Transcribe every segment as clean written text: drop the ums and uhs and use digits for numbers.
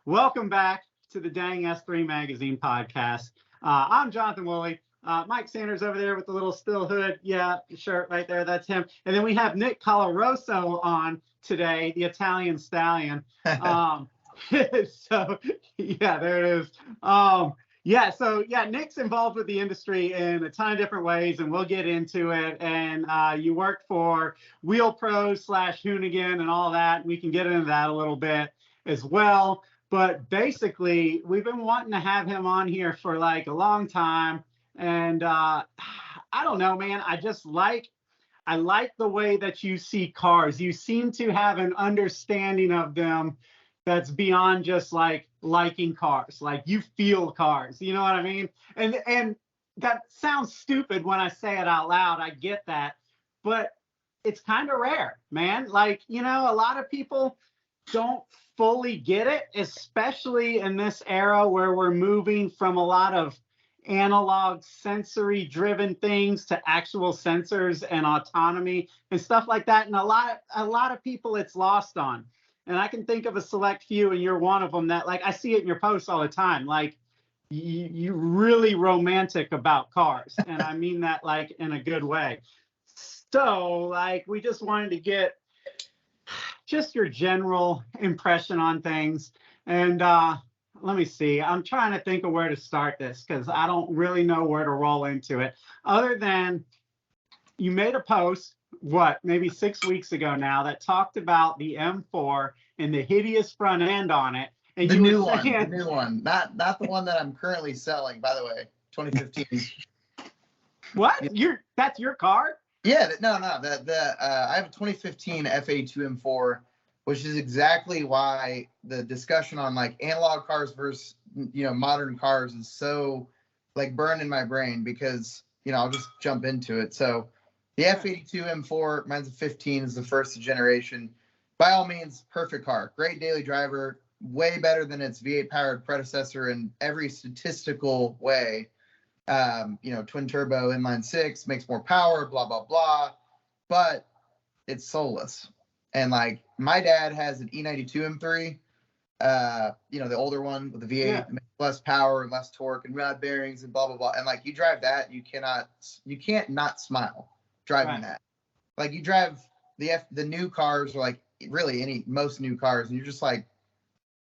Welcome back to the Dang S3 Magazine podcast. I'm Jonathan Woolley. Mike Sanders over there with the little still hood. Yeah, shirt right there. That's him. And then we have Nick Caloroso on today, the Italian stallion. So, yeah, there it is. Nick's involved with the industry in a ton of different ways, and we'll get into it. And you worked for Wheel Pros / Hoonigan and all that. We can get into that a little bit as well. But basically, we've been wanting to have him on here for like a long time. And I don't know, man. I like the way that you see cars. You seem to have an understanding of them that's beyond just like liking cars. Like you feel cars. You know what I mean? And that sounds stupid when I say it out loud. I get that, but it's kind of rare, man. Like, you know, a lot of people don't fully get it, especially in this era where we're moving from a lot of analog sensory driven things to actual sensors and autonomy and stuff like that. And a lot of people it's lost on. And I can think of a select few, and you're one of them that, like, I see it in your posts all the time. Like, you're really romantic about cars. And I mean that, like, in a good way. So, like, we just wanted to get just your general impression on things. And let me see. I'm trying to think of where to start this because I don't really know where to roll into it. Other than you made a post, maybe 6 weeks ago now, that talked about the M4 and the hideous front end on it. And the new one, not the one that I'm currently selling, by the way, 2015. What? That's your car? Yeah, no. I have a 2015 F82 M4, which is exactly why the discussion on like analog cars versus, you know, modern cars is so like burned in my brain because, you know, I'll just jump into it. So the F82 M4, mine's a 15, is the first generation. By all means, perfect car, great daily driver, way better than its V8 powered predecessor in every statistical way. Twin turbo inline six makes more power, blah, blah, blah, but it's soulless. And like my dad has an E92 M3, the older one with the V8, less power and less torque and rod bearings and blah, blah, blah. And like you drive that, you can't not smile driving that. Like you drive the new cars, or like really most new cars, and you're just like,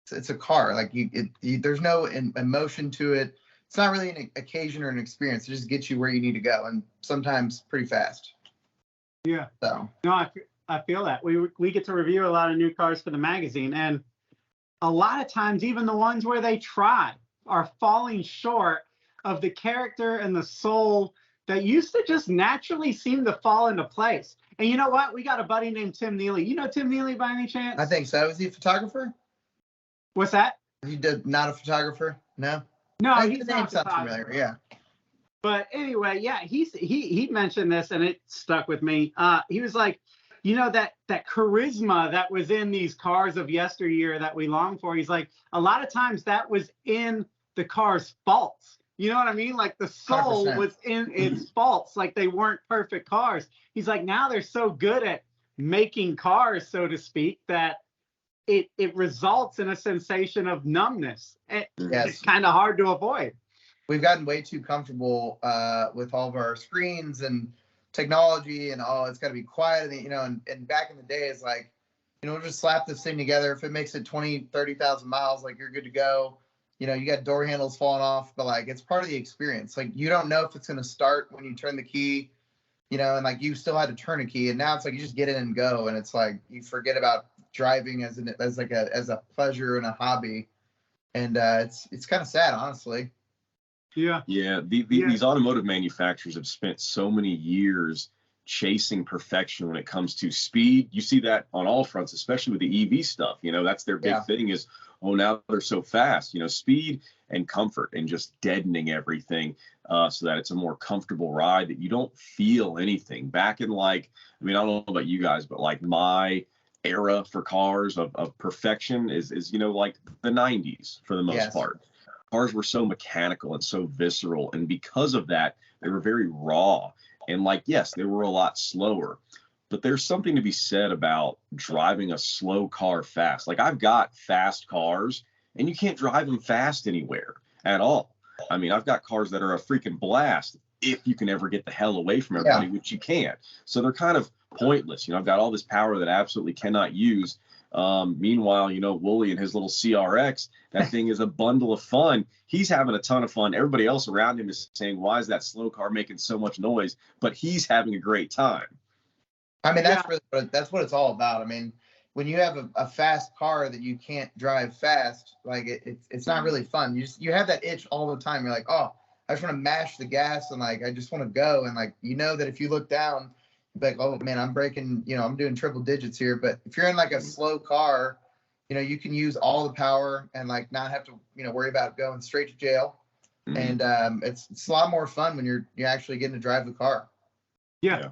it's a car. Like there's no emotion to it. It's not really an occasion or an experience. It just gets you where you need to go, and sometimes pretty fast. Yeah. So no, I feel that we get to review a lot of new cars for the magazine, and a lot of times even the ones where they try are falling short of the character and the soul that used to just naturally seem to fall into place. And you know what? We got a buddy named Tim Neely. You know Tim Neely by any chance? I think so. Is he a photographer? What's that? He not a photographer? No. No, he's not familiar. Yeah. But anyway, yeah, he mentioned this and it stuck with me. He was like, you know, that charisma that was in these cars of yesteryear that we long for. He's like, a lot of times that was in the car's faults. You know what I mean? Like the soul 100%. Was in its faults. Like they weren't perfect cars. He's like, now they're so good at making cars, so to speak, that it results in a sensation of numbness. It's kind of hard to avoid. We've gotten way too comfortable with all of our screens and technology and it's got to be quiet. And back in the day, it's like, we'll just slap this thing together. If it makes it 20, 30,000 miles, like you're good to go. You got door handles falling off, but like it's part of the experience. Like you don't know if it's going to start when you turn the key, and like you still had to turn a key, and now it's like you just get in and go, and it's like you forget about driving as a pleasure and a hobby, and it's kind of sad, honestly. Yeah. These automotive manufacturers have spent so many years chasing perfection when it comes to speed. You see that on all fronts, especially with the EV stuff. That's their big thing is, now they're so fast, speed and comfort and just deadening everything so that it's a more comfortable ride, that you don't feel anything. Back in I don't know about you guys, but like my era for cars of perfection is like the 90s for the most part. Cars were so mechanical and so visceral, and because of that, they were very raw. And yes, they were a lot slower, but there's something to be said about driving a slow car fast. Like I've got fast cars and you can't drive them fast anywhere at all. I mean, I've got cars that are a freaking blast if you can ever get the hell away from everybody, which you can't. So they're kind of pointless. I've got all this power that I absolutely cannot use. Meanwhile, Wooly and his little CRX, that thing is a bundle of fun. He's having a ton of fun. Everybody else around him is saying, why is that slow car making so much noise? But he's having a great time. I mean, that's what it's all about. I mean, when you have a fast car that you can't drive fast, like it's not really fun. You have that itch all the time. You're like, oh, I just want to mash the gas and like I just want to go. And like that if you look down, like, oh man, I'm breaking, I'm doing triple digits here. But if you're in like a slow car, you can use all the power and like not have to, worry about going straight to jail. Mm-hmm. And it's a lot more fun when you're actually getting to drive the car. Yeah.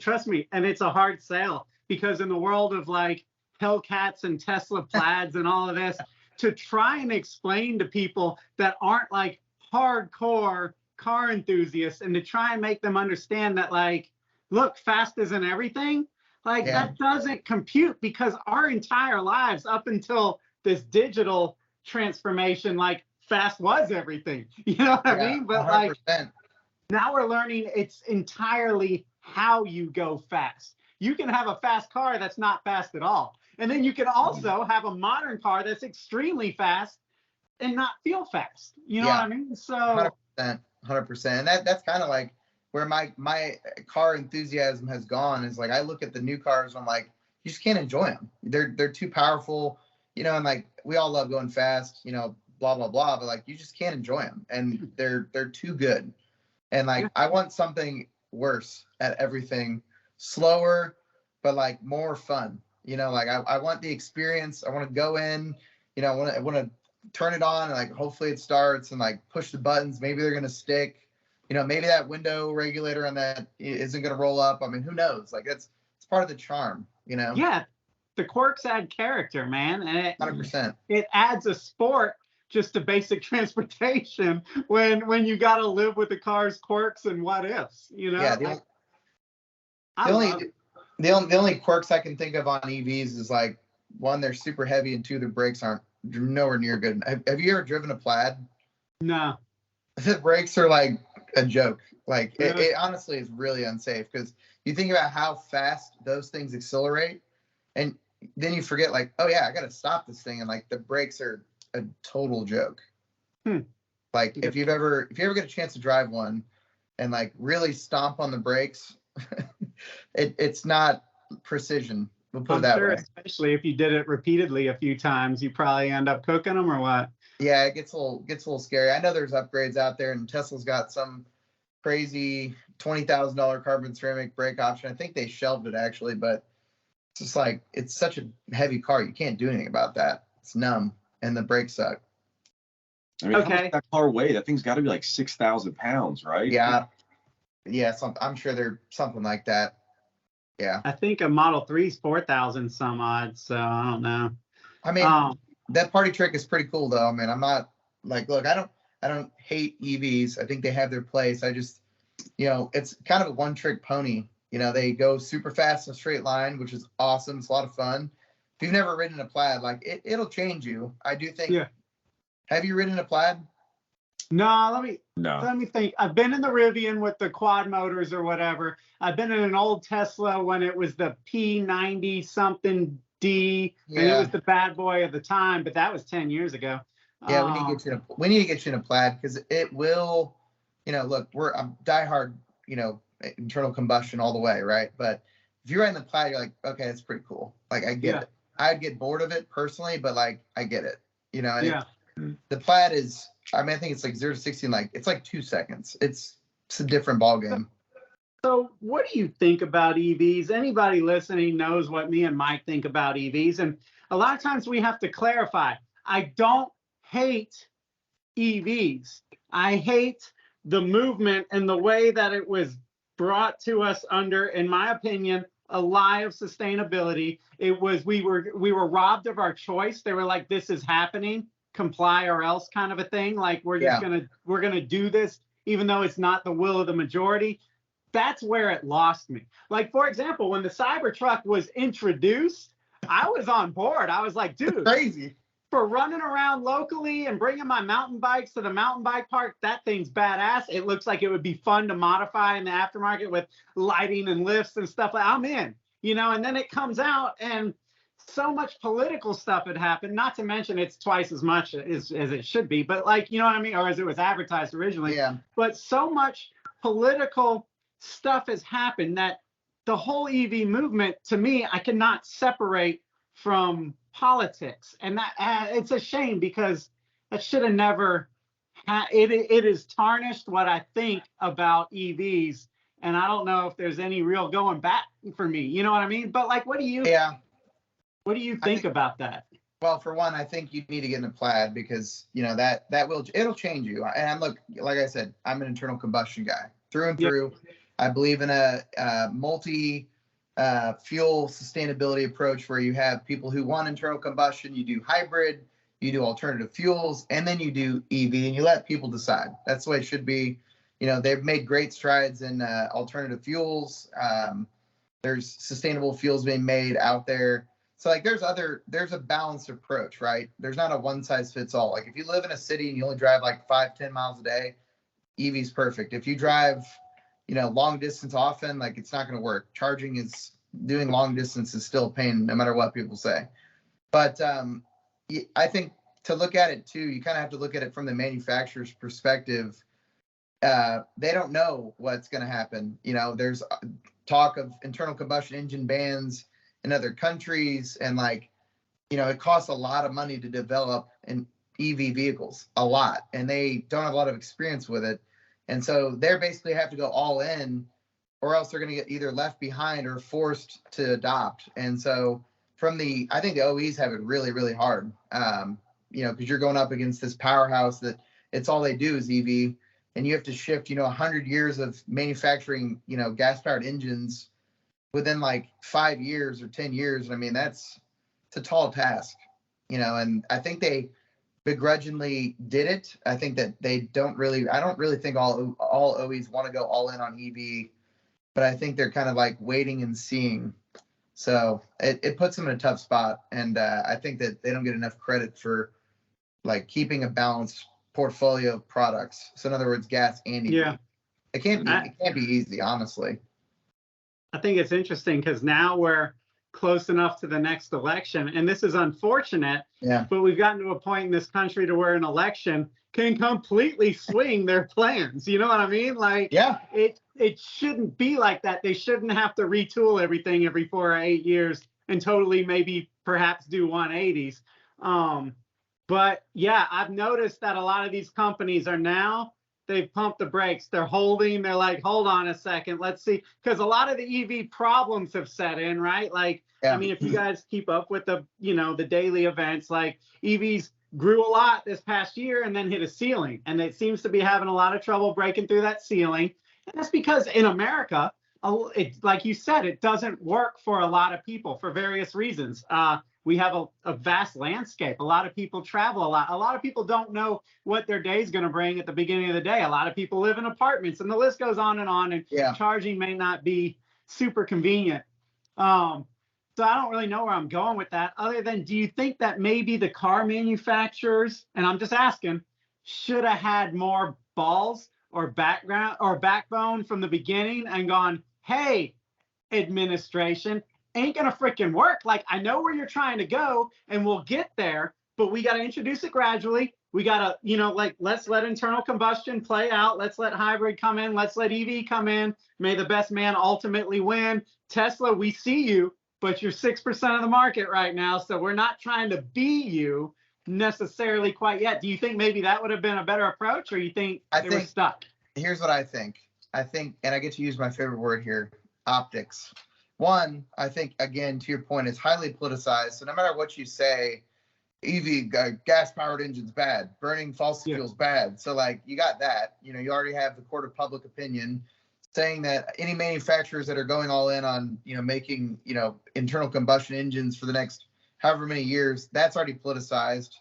Trust me, and it's a hard sell because in the world of like Hellcats and Tesla Plaids and all of this, to try and explain to people that aren't like hardcore car enthusiasts and to try and make them understand that like, look, fast isn't everything. Like that doesn't compute because our entire lives up until this digital transformation, like fast was everything. You know what I mean? But 100%. Like now we're learning it's entirely how you go fast. You can have a fast car that's not fast at all. And then you can also have a modern car that's extremely fast and not feel fast. You know what I mean? So 100%. And that's kind of like where my car enthusiasm has gone is like I look at the new cars and I'm like, you just can't enjoy them. They're too powerful, and like we all love going fast, blah blah blah, but like you just can't enjoy them and they're too good. And like I want something worse at everything, slower but like more fun. Like I want the experience. I want to go in, I want to turn it on and like hopefully it starts and like push the buttons. Maybe they're gonna stick. Maybe that window regulator on that isn't gonna roll up. I mean, who knows? Like it's part of the charm. Yeah, the quirks add character, man, and 100%. It adds a sport just to basic transportation when you got to live with the car's quirks and what ifs. Yeah. The only quirks I can think of on EVs is like one, they're super heavy, and two, the brakes aren't nowhere near good. Have you ever driven a Plaid? No. The brakes are like a joke. Like it honestly is really unsafe because you think about how fast those things accelerate, and then you forget like, oh yeah, I got to stop this thing, and like the brakes are a total joke. Like if you ever get a chance to drive one and like really stomp on the brakes, it's not precision. We'll put it that way. Especially if you did it repeatedly a few times, you probably end up cooking them or what? Yeah, it gets a little scary. I know there's upgrades out there, and Tesla's got some crazy $20,000 carbon ceramic brake option. I think they shelved it actually, but it's just like it's such a heavy car, you can't do anything about that. It's numb, and the brakes suck. I mean, how much does that car weigh? That thing's got to be like 6,000 pounds, right? Yeah. I'm sure they're something like that. Yeah. I think a Model 3 is 4,000 some odd, so I don't know. I mean, that party trick is pretty cool though. I mean, I'm not like, look, I don't hate EVs. I think they have their place. I just, it's kind of a one-trick pony. They go super fast in a straight line, which is awesome. It's a lot of fun. If you've never ridden a Plaid, like it'll change you. I do think. Yeah. Have you ridden a Plaid? No, let me think. I've been in the Rivian with the quad motors or whatever. I've been in an old Tesla when it was the P90 something D, and it was the bad boy of the time, but that was 10 years ago. Yeah, we need to get you in a Plaid because it will, look, I'm diehard, internal combustion all the way, right? But if you're riding the Plaid, you're like, okay, it's pretty cool. Like I get it. I'd get bored of it personally, but like I get it. The Plaid is, I think it's like 0 to 60 in like it's like 2 seconds. It's a different ball game. So what do you think about EVs? Anybody listening knows what me and Mike think about EVs. And a lot of times we have to clarify. I don't hate EVs. I hate the movement and the way that it was brought to us under, in my opinion, a lie of sustainability. It was we were robbed of our choice. They were like, this is happening, comply or else kind of a thing. Like we're gonna do this even though it's not the will of the majority. That's where it lost me. Like, for example, when the Cybertruck was introduced, I was on board. I was like, dude, crazy. for running around locally and bringing my mountain bikes to the mountain bike park, that thing's badass. It looks like it would be fun to modify in the aftermarket with lighting and lifts and stuff. I'm in, and then it comes out and so much political stuff had happened, not to mention it's twice as much as it should be, but like, you know what I mean? Or as it was advertised originally. Yeah. But so much political stuff has happened that the whole EV movement, to me, I cannot separate from politics. And that it's a shame because that should have never, it has tarnished what I think about EVs. And I don't know if there's any real going back for me. You know what I mean? But like, what do you think about that? Well, for one, I think you need to get in a plaid because it'll change you. And like I said, I'm an internal combustion guy through and through. I believe in a multi fuel sustainability approach where you have people who want internal combustion, you do hybrid, you do alternative fuels, and then you do EV, and you let people decide. That's the way it should be. They've made great strides in alternative fuels. There's sustainable fuels being made out there. So like there's a balanced approach, right? There's not a one size fits all. Like if you live in a city and you only drive like 5-10 miles a day, EV's perfect. If you drive, long distance often, like it's not going to work. Doing long distance is still a pain no matter what people say. But I think to look at it too, you kind of have to look at it from the manufacturer's perspective. They don't know what's going to happen. There's talk of internal combustion engine bans in other countries, and it costs a lot of money to develop an EV vehicles, a lot, and they don't have a lot of experience with it, and so they're basically have to go all in, or else they're going to get either left behind or forced to adopt. And so I think the OEs have it really, really hard, because you're going up against this powerhouse that it's all they do is EV, and you have to shift 100 years of manufacturing gas powered engines within like 5 years or 10 years. I mean, it's a tall task, and I think they begrudgingly did it. I think that I don't really think all OEs want to go all in on EV, but I think they're kind of like waiting and seeing. So it puts them in a tough spot. And I think that they don't get enough credit for like keeping a balanced portfolio of products. So in other words, gas and EV. Yeah. It can't be easy, honestly. I think it's interesting because now we're close enough to the next election, and this is unfortunate, but we've gotten to a point in this country to where an election can completely swing their plans. You know what I mean? Like, it shouldn't be like that. They shouldn't have to retool everything every 4 or 8 years and totally maybe perhaps do 180s. But yeah, I've noticed that a lot of these companies are now, they've pumped the brakes. They're holding. They're like, hold on a second. Let's see. Because a lot of the EV problems have set in, right? Like, I mean, if you guys keep up with the daily events, like EVs grew a lot this past year and then hit a ceiling. And it seems to be having a lot of trouble breaking through that ceiling. And that's because in America, like you said, it doesn't work for a lot of people for various reasons. We have a vast landscape. A lot of people travel a lot. A lot of people don't know what their day is going to bring at the beginning of the day. A lot of people live in apartments, and the list goes on. And charging may not be super convenient. So I don't really know where I'm going with that, other than, do you think that maybe the car manufacturers, and I'm just asking, should have had more balls or backbone from the beginning and gone, hey, administration, ain't gonna freaking work. Like, I know where you're trying to go and we'll get there, but we got to introduce it gradually. We got to, let's let internal combustion play out. Let's let hybrid come in. Let's let EV come in. May the best man ultimately win. Tesla, we see you, but you're 6% of the market right now. So we're not trying to be you necessarily quite yet. Do you think maybe that would have been a better approach, or you think they were stuck? Here's what I think, and I get to use my favorite word here, optics. One, I think, again, to your point, it's highly politicized. So no matter what you say, EV, gas-powered engines bad, burning fossil fuels bad. So like you got that, you already have the court of public opinion saying that any manufacturers that are going all in on, making, internal combustion engines for the next however many years, that's already politicized,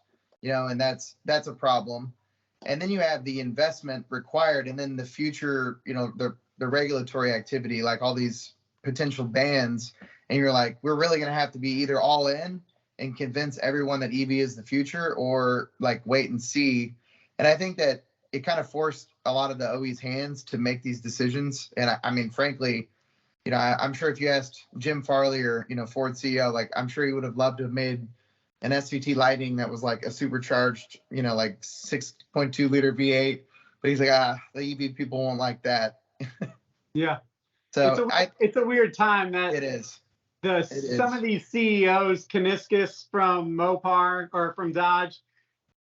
and that's a problem. And then you have the investment required, and then the future, the regulatory activity, like all these potential bans, and you're like, we're really going to have to be either all in and convince everyone that EV is the future, or like wait and see. And I think that it kind of forced a lot of the OE's hands to make these decisions. And I mean, frankly, I'm sure if you asked Jim Farley or, Ford CEO, like I'm sure he would have loved to have made an SVT Lightning that was like a supercharged, like 6.2 liter V8. But he's like, the EV people won't like that. Yeah. So it's a weird time that it is. Some of these CEOs, Kuniskis from Mopar or from Dodge,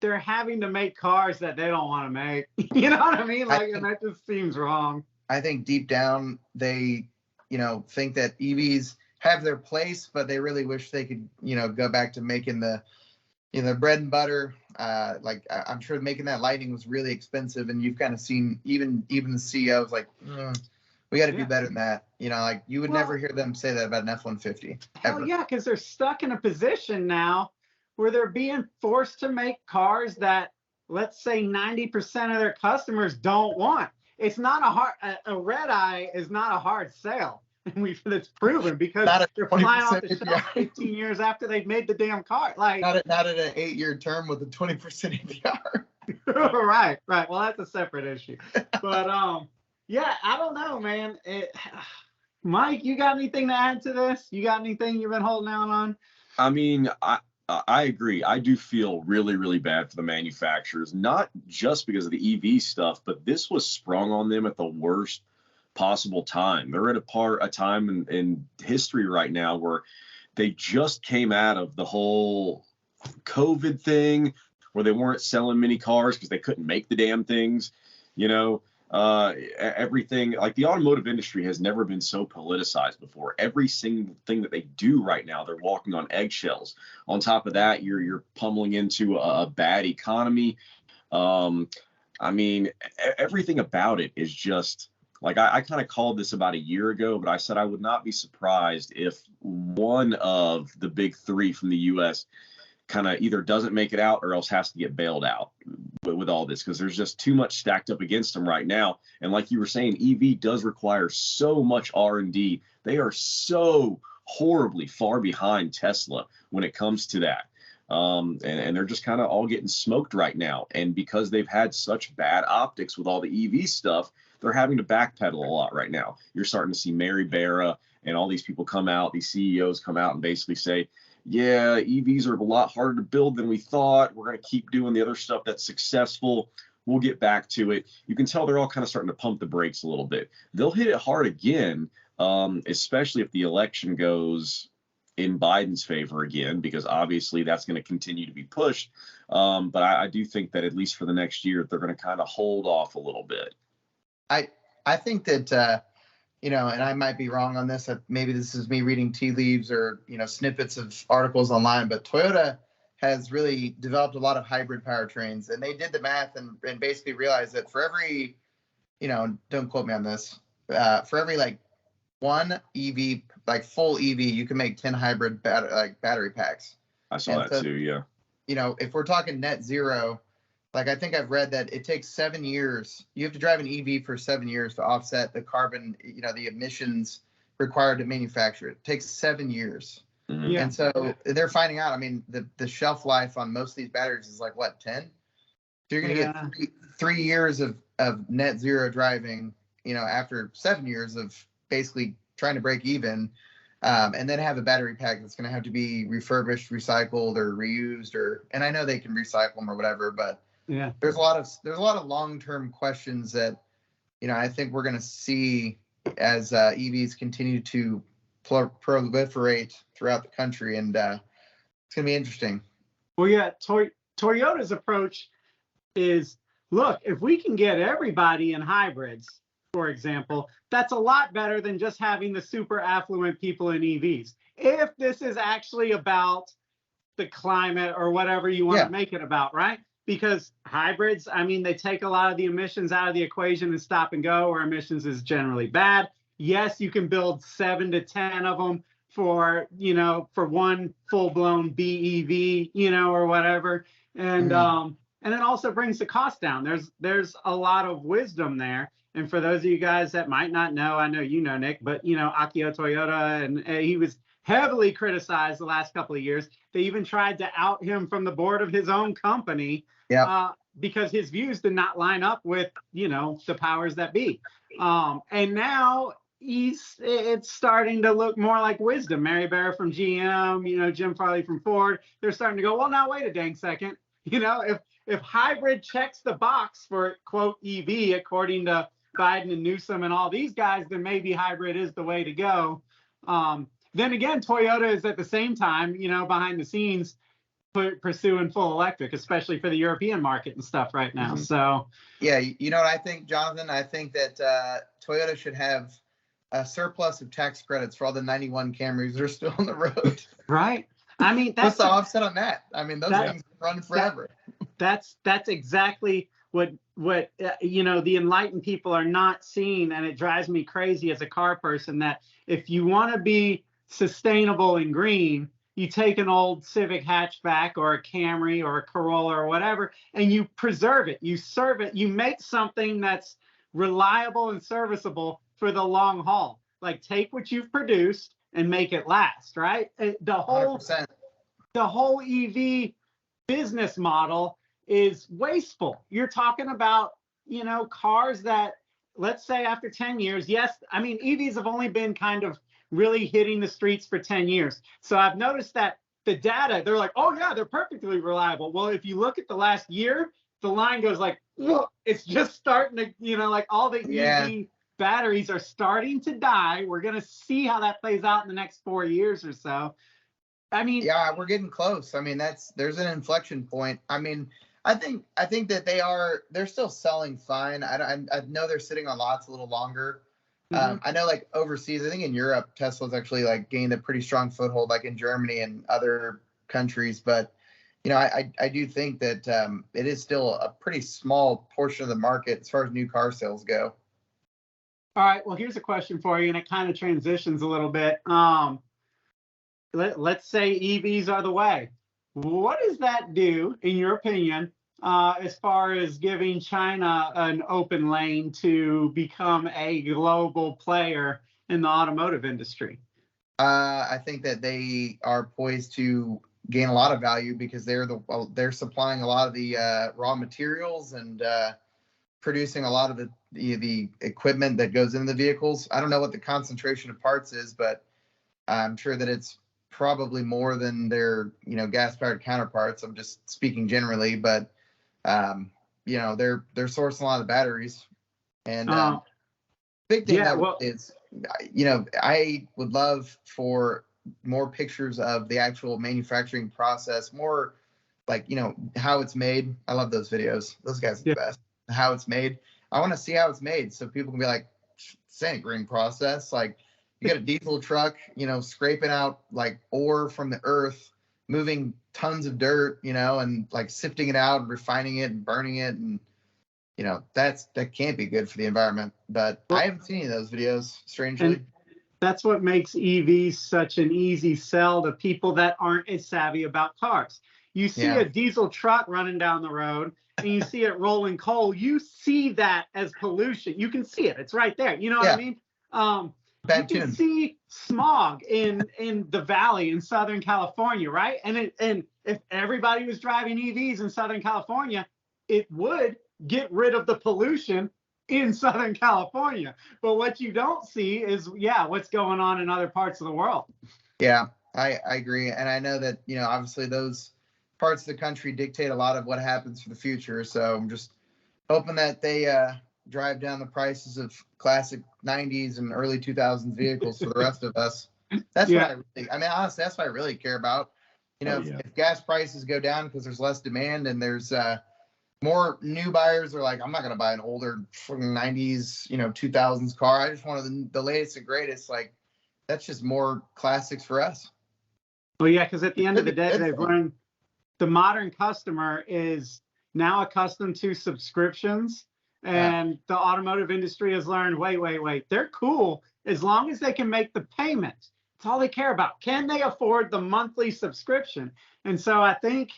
they're having to make cars that they don't want to make. You know what I mean? And that just seems wrong. I think deep down they, think that EVs have their place, but they really wish they could, go back to making the, bread and butter. Like I'm sure making that Lightning was really expensive, and you've kind of seen even the CEOs like, we got to do better than that. Like you would never hear them say that about an F-150. Hell yeah, because they're stuck in a position now where they're being forced to make cars that, let's say, 90% of their customers don't want. It's not a red eye is not a hard sale. It's proven because they're flying off the shelf 15 years after they've made the damn car. Like not at an 8-year term with a 20% APR. Right. Well, that's a separate issue. But yeah, I don't know, man. Mike, you got anything to add to this? You got anything you've been holding out on? I mean, I agree. I do feel really, really bad for the manufacturers, not just because of the EV stuff, but this was sprung on them at the worst possible time. They're at a time in history right now where they just came out of the whole COVID thing where they weren't selling many cars because they couldn't make the damn things, everything. Like the automotive industry has never been so politicized before. Every single thing that they do right now, they're walking on eggshells. On top of that, you're pummeling into a bad economy. I mean, everything about it is just like I kind of called this about a year ago, but I said I would not be surprised if one of the big three from the U.S. kind of either doesn't make it out or else has to get bailed out with all this, because there's just too much stacked up against them right now. And like you were saying, EV does require so much R&D. They are so horribly far behind Tesla when it comes to that. And they're just kind of all getting smoked right now. And because they've had such bad optics with all the EV stuff, they're having to backpedal a lot right now. You're starting to see Mary Barra and all these people come out, these CEOs come out and basically say, yeah, EVs are a lot harder to build than we thought. We're going to keep doing the other stuff that's successful. We'll get back to it. You can tell they're all kind of starting to pump the brakes a little bit. They'll hit it hard again, especially if the election goes in Biden's favor again, because obviously that's going to continue to be pushed. But I do think that at least for the next year, they're going to kind of hold off a little bit. I think that, and I might be wrong on this. Maybe this is me reading tea leaves or, snippets of articles online, but Toyota has really developed a lot of hybrid powertrains, and they did the math and basically realized that for every, don't quote me on this, for every like one EV, like full EV, you can make 10 hybrid battery packs. I saw that too. Yeah. If we're talking net zero, like I think I've read that it takes 7 years. You have to drive an EV for 7 years to offset the carbon, the emissions required to manufacture it. It takes 7 years. Mm-hmm. Yeah. And so they're finding out, I mean, the shelf life on most of these batteries is like, what, 10? So you're going to get 3 years of net zero driving, after 7 years of basically trying to break even, and then have a battery pack that's going to have to be refurbished, recycled, or reused, and I know they can recycle them or whatever, but yeah, there's a lot of long-term questions that, I think we're going to see as EVs continue to proliferate throughout the country, and it's going to be interesting. Well, yeah, Toyota's approach is, look, if we can get everybody in hybrids, for example, that's a lot better than just having the super affluent people in EVs. If this is actually about the climate or whatever you want to make it about, right? Because hybrids, I mean, they take a lot of the emissions out of the equation and stop and go, where emissions is generally bad. Yes, you can build 7 to 10 of them for one full-blown BEV, or whatever. And and it also brings the cost down. There's a lot of wisdom there. And for those of you guys that might not know, I know Nick, but Akio Toyoda, and heavily criticized the last couple of years. They even tried to out him from the board of his own company because his views did not line up with, the powers that be. And now it's starting to look more like wisdom. Mary Barra from GM, Jim Farley from Ford, they're starting to go, well, now wait a dang second. If hybrid checks the box for quote EV, according to Biden and Newsom and all these guys, then maybe hybrid is the way to go. Then again, Toyota is at the same time, behind the scenes pursuing full electric, especially for the European market and stuff right now. So yeah, you know what I think, Jonathan? I think that Toyota should have a surplus of tax credits for all the 91 Camrys that are still on the road. Right. I mean, what's the offset on that? I mean, those things run forever. That's exactly what the enlightened people are not seeing, and it drives me crazy as a car person, that if you want to be sustainable and green, you take an old Civic hatchback or a Camry or a Corolla or whatever, and you preserve it, you serve it, you make something that's reliable and serviceable for the long haul. Like, take what you've produced and make it last, right? The whole 100%. The whole EV business model is wasteful. You're talking about, cars that, let's say after 10 years, yes, I mean, EVs have only been kind of really hitting the streets for 10 years. So I've noticed that the data, they're like, oh yeah, they're perfectly reliable. Well, if you look at the last year, the line goes like, whoa, it's just starting to, like all the EV batteries are starting to die. We're going to see how that plays out in the next 4 years or so. I mean, yeah, we're getting close. I mean, there's an inflection point. I mean, I think that they're still selling fine. I know they're sitting on lots a little longer. I know, like, overseas, I think in Europe, Tesla's actually like gained a pretty strong foothold, like in Germany and other countries. But I do think that it is still a pretty small portion of the market as far as new car sales go. All right. Well, here's a question for you, and it kind of transitions a little bit. Let's say EVs are the way. What does that do, in your opinion, as far as giving China an open lane to become a global player in the automotive industry? I think that they are poised to gain a lot of value because they're supplying a lot of the raw materials and producing a lot of the equipment that goes into the vehicles. I don't know what the concentration of parts is, but I'm sure that it's probably more than their gas-powered counterparts. I'm just speaking generally, but they're sourcing a lot of batteries, and big thing is I would love for more pictures of the actual manufacturing process, more like how it's made. I love those videos. Those guys are the best. How it's made. I want to see how it's made so people can be like, this ain't a green process. Like, you got a diesel truck, scraping out like ore from the earth, moving tons of dirt, and like sifting it out and refining it and burning it. And, that can't be good for the environment. But I haven't seen any of those videos, strangely. And that's what makes EVs such an easy sell to people that aren't as savvy about cars. You see a diesel truck running down the road and you see it rolling coal. You see that as pollution. You can see it. It's right there. You know what I mean? You can see smog in the valley in Southern California, right? And if everybody was driving EVs in Southern California, it would get rid of the pollution in Southern California. But what you don't see is, what's going on in other parts of the world. Yeah, I agree. And I know that, obviously those parts of the country dictate a lot of what happens for the future. So I'm just hoping that they drive down the prices of classic 90s and early 2000s vehicles for the rest of us. That's what honestly, that's what I really care about. If gas prices go down because there's less demand and there's more new buyers are like, I'm not going to buy an older 90s, 2000s car. I just wanted the latest and greatest. Like, that's just more classics for us. Well, yeah, because at the end of the day, they've learned the modern customer is now accustomed to subscriptions. And the automotive industry has learned, wait, they're cool as long as they can make the payment. That's all they care about. Can they afford the monthly subscription? And so I think,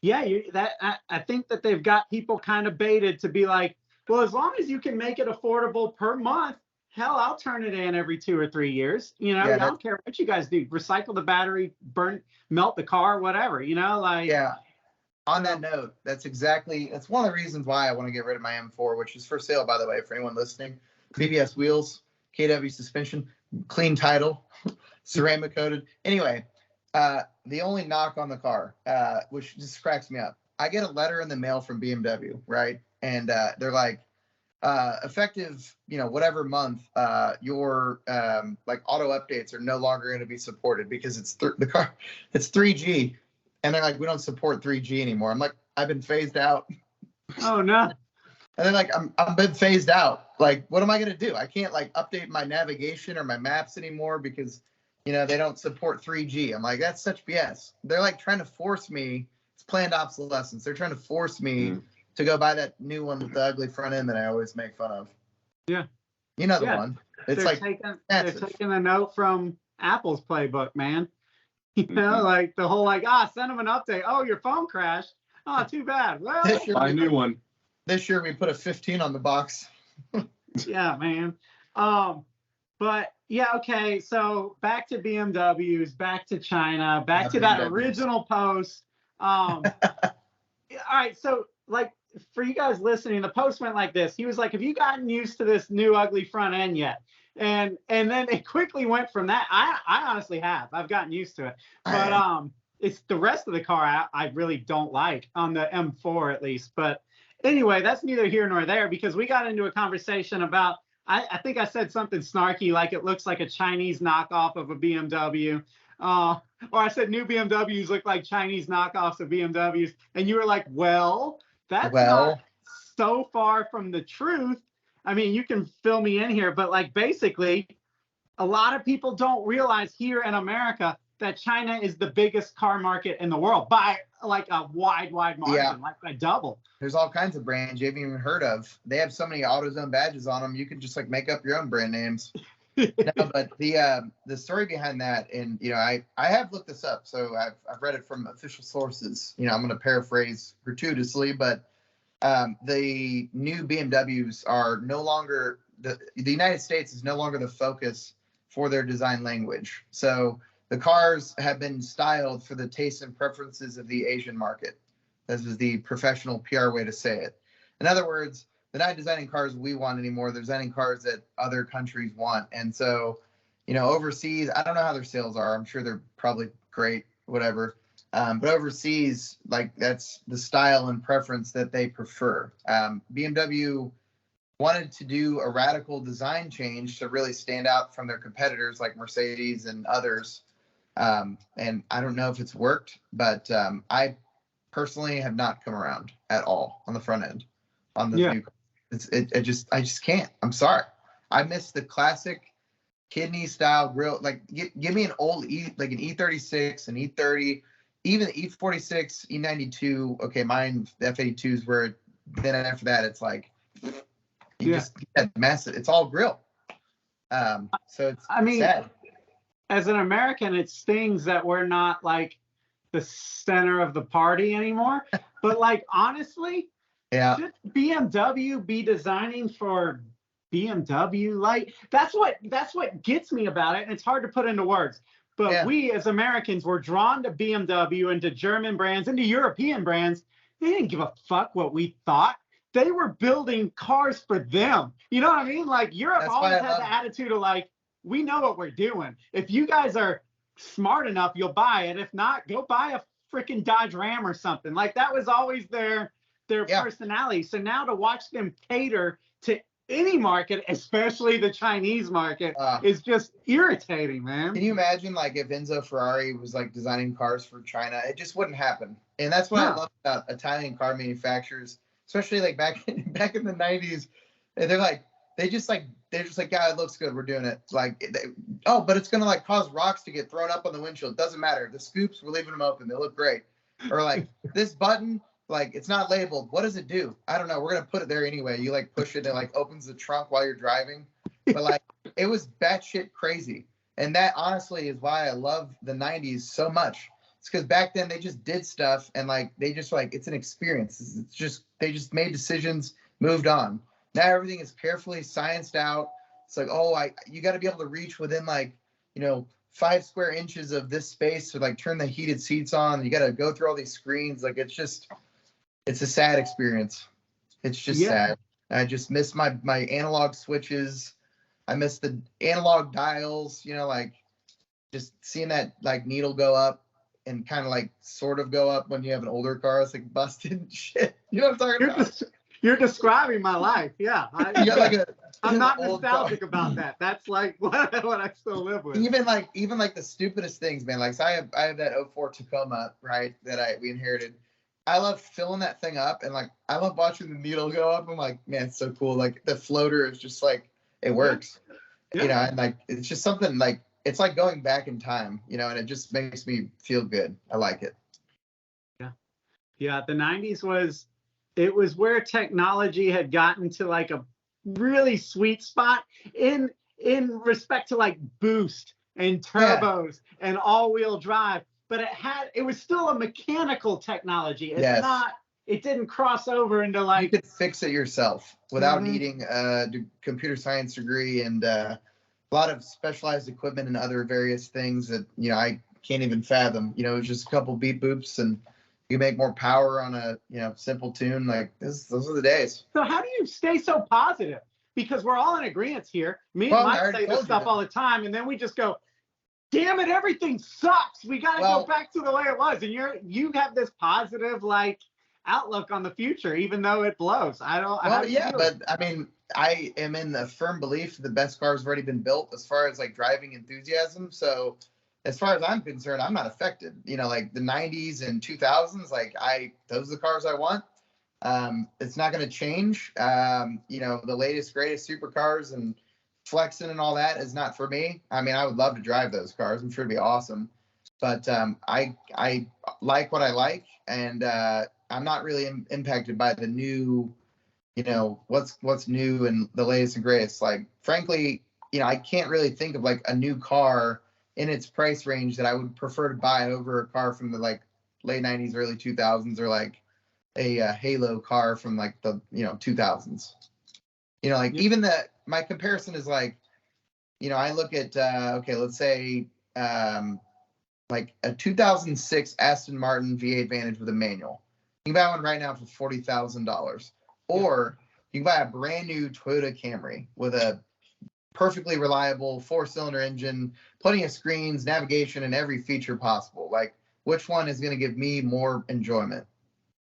I think that they've got people kind of baited to be like, well, as long as you can make it affordable per month hell, I'll turn it in every 2 or 3 years. Yeah, I don't care what you guys do. Recycle the battery, melt the car, whatever. Like. Yeah. On that note, that's one of the reasons why I want to get rid of my M4, which is for sale, by the way, for anyone listening. BBS wheels, KW suspension, clean title, ceramic coated. Anyway, the only knock on the car, which just cracks me up, I get a letter in the mail from BMW, right? And they're like, effective, whatever month, your like auto updates are no longer going to be supported because it's 3G. And they're like, we don't support 3G anymore. I'm like, I've been phased out. Oh no. And then like, I'm been phased out. Like, what am I going to do? I can't like update my navigation or my maps anymore because, they don't support 3G. I'm like, that's such BS. They're like trying to force me. It's planned obsolescence. They're trying to force me to go buy that new one with the ugly front end that I always make fun of. Yeah. The one. It's they're like, they're taking a note from Apple's playbook, man. Mhm. Like the whole send them an update. Oh, your phone crashed. Oh, too bad. Well, Buy a new one. This year we put a 15 on the box. yeah, man. But yeah, okay. So back to BMWs, back to China, back to that BMWs. original post. All right. So like for you guys listening, the post went like this. He was like, "Have you gotten used to this new ugly front end yet?" And then it quickly went from that. I honestly have. I've gotten used to it. But it's the rest of the car I really don't like, on the M4 at least. But anyway, that's neither here nor there, because we got into a conversation about, I think I said something snarky like it looks like a Chinese knockoff of a BMW. Or I said new BMWs look like Chinese knockoffs of BMWs. And you were like, well, that's not so far from the truth. I mean, you can fill me in here, but like basically, a lot of people don't realize here in America that China is the biggest car market in the world by like a wide margin, like by double. There's all kinds of brands you haven't even heard of. They have so many AutoZone badges on them. You can just like make up your own brand names. No, but the story behind that, and I have looked this up, so I've read it from official sources. I'm going to paraphrase gratuitously, but the new BMWs are no longer the United States is no longer the focus for their design language. So the cars have been styled for the tastes and preferences of the Asian market. This is the professional PR way to say it. In other words, they're not designing cars we want anymore. They're designing cars that other countries want. And so, overseas, I don't know how their sales are. I'm sure they're probably great, whatever. But overseas, like that's the style and preference that they prefer. BMW wanted to do a radical design change to really stand out from their competitors like Mercedes and others. And I don't know if it's worked, but I personally have not come around at all on the front end on this new car. I just can't. I'm sorry. I miss the classic kidney style grill. Like give me an old like an E36, an E30, even the E46, E92. Okay, mine the F82s where then after that it's like you just get massive. It's all grill. So it's sad. As an American, it stings that we're not like the center of the party anymore. But like honestly, should BMW be designing for BMW? Like that's what gets me about it. And it's hard to put into words. But we as Americans were drawn to BMW and to German brands and to European brands. They didn't give a fuck what we thought. They were building cars for them. You know what I mean? Like Europe always had the attitude of like, we know what we're doing. If you guys are smart enough, you'll buy it. If not, go buy a freaking Dodge Ram or something. Like that was always their personality. So now to watch them cater to any market, especially the Chinese market, is just irritating, man. Can you imagine like if Enzo Ferrari was like designing cars for China? It just wouldn't happen. And that's what I love about Italian car manufacturers, especially like back in the 90s. And they're just like, yeah, it looks good. We're doing it. Like, but it's going to like cause rocks to get thrown up on the windshield. Doesn't matter. The scoops, we're leaving them open. They look great. Or like this button, like it's not labeled. What does it do? I don't know. We're going to put it there anyway. You like push it and it like opens the trunk while you're driving. But like, it was batshit crazy. And that honestly is why I love the 90s so much. It's because back then they just did stuff and like, they just like, it's an experience. They just made decisions, moved on. Now everything is carefully scienced out, It's like, oh, you got to be able to reach within like, 5 square inches of this space to like turn the heated seats on. You got to go through all these screens. Like, it's a sad experience. It's just sad. I just miss my analog switches. I miss the analog dials, like just seeing that like needle go up and kind of like sort of go up when you have an older car. It's like busted and shit. You know what I'm talking about? You're describing my life. Yeah. You got like I'm not nostalgic about that. That's like what I still live with. Even like the stupidest things, man. Like, so I have that '04 Tacoma, right, that we inherited. I love filling that thing up, and like I love watching the needle go up. I'm like, man, it's so cool. Like the floater is just like it works, and like it's just something like it's like going back in time, and it just makes me feel good. I like it. Yeah. The 90s was where technology had gotten to like a really sweet spot in respect to like boost and turbos and all-wheel drive. But it was still a mechanical technology. It didn't cross over into like. You could fix it yourself without needing a computer science degree and a lot of specialized equipment and other various things that, I can't even fathom. It was just a couple beep boops and you make more power on a, simple tune. Like those are the days. So how do you stay so positive? Because we're all in agreement here. Me and Mike say this stuff all the time, and then we just go, damn it, everything sucks. We got to go back to the way it was. And you have this positive like outlook on the future, even though it blows. But I mean, I am in the firm belief the best cars have already been built as far as like driving enthusiasm. So as far as I'm concerned, I'm not affected. Like the 90s and 2000s, like those are the cars I want. It's not going to change. The latest, greatest supercars and flexing and all that is not for me. I mean, I would love to drive those cars. I'm sure it'd be awesome. But I like what I like, and I'm not really impacted by the new, what's new and the latest and greatest. Like, frankly, I can't really think of like a new car in its price range that I would prefer to buy over a car from the like late 90s, early 2000s, or like a Halo car from like the 2000s. Even my comparison is like, I look at let's say like a 2006 Aston Martin V8 Vantage with a manual. You can buy one right now for $40,000, or you can buy a brand new Toyota Camry with a perfectly reliable 4-cylinder engine, plenty of screens, navigation, and every feature possible. Like, which one is going to give me more enjoyment?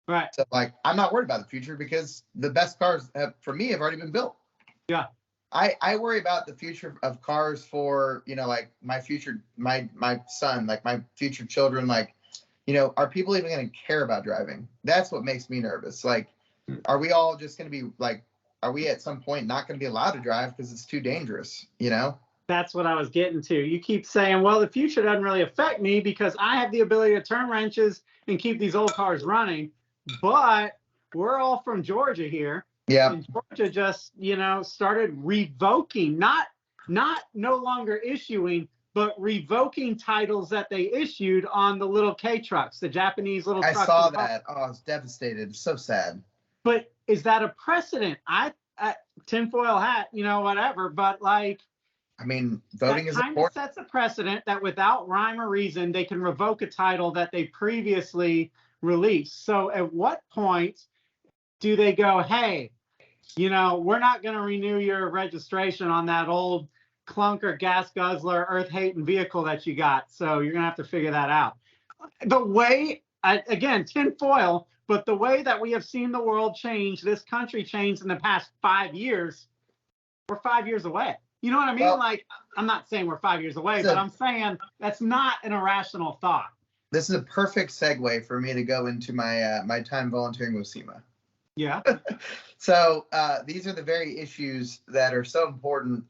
Right. So like, I'm not worried about the future because the best cars for me have already been built. Yeah. I worry about the future of cars for, like my future, my son, like my future children, like, are people even going to care about driving? That's what makes me nervous. Like, are we all just going to be like, are we at some point not going to be allowed to drive because it's too dangerous, That's what I was getting to. You keep saying, well, the future doesn't really affect me because I have the ability to turn wrenches and keep these old cars running. But we're all from Georgia here. Yeah. And Georgia just, started revoking, not no longer issuing, but revoking titles that they issued on the little K trucks, the Japanese little trucks. I saw that. Oh, I was devastated. It's so sad. But is that a precedent? Tinfoil hat, whatever. But like, I mean, voting is important. That kind of sets a precedent that without rhyme or reason, they can revoke a title that they previously released. So at what point do they go, hey, we're not going to renew your registration on that old clunker, gas guzzler, earth-hating vehicle that you got. So you're going to have to figure that out. The way, again, tinfoil, but the way that we have seen the world change, this country change in the past 5 years, we're 5 years away. You know what I mean? Well, like, I'm not saying we're 5 years away, but I'm saying that's not an irrational thought. This is a perfect segue for me to go into my my time volunteering with SEMA. Yeah. So these are the very issues that are so important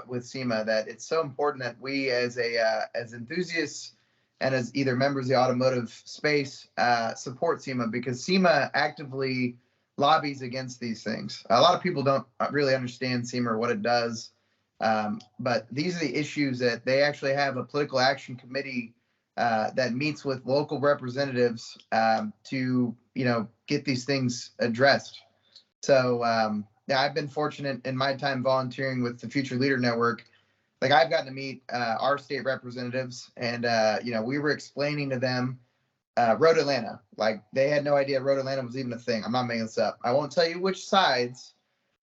with SEMA, that it's so important that we as enthusiasts and as either members of the automotive space support SEMA, because SEMA actively lobbies against these things. A lot of people don't really understand SEMA or what it does, but these are the issues that they actually have a political action committee that meets with local representatives to, get these things addressed. So yeah, I've been fortunate in my time volunteering with the Future Leader Network. Like I've gotten to meet our state representatives, and we were explaining to them Road Atlanta. Like they had no idea Road Atlanta was even a thing. I'm not making this up. I won't tell you which sides.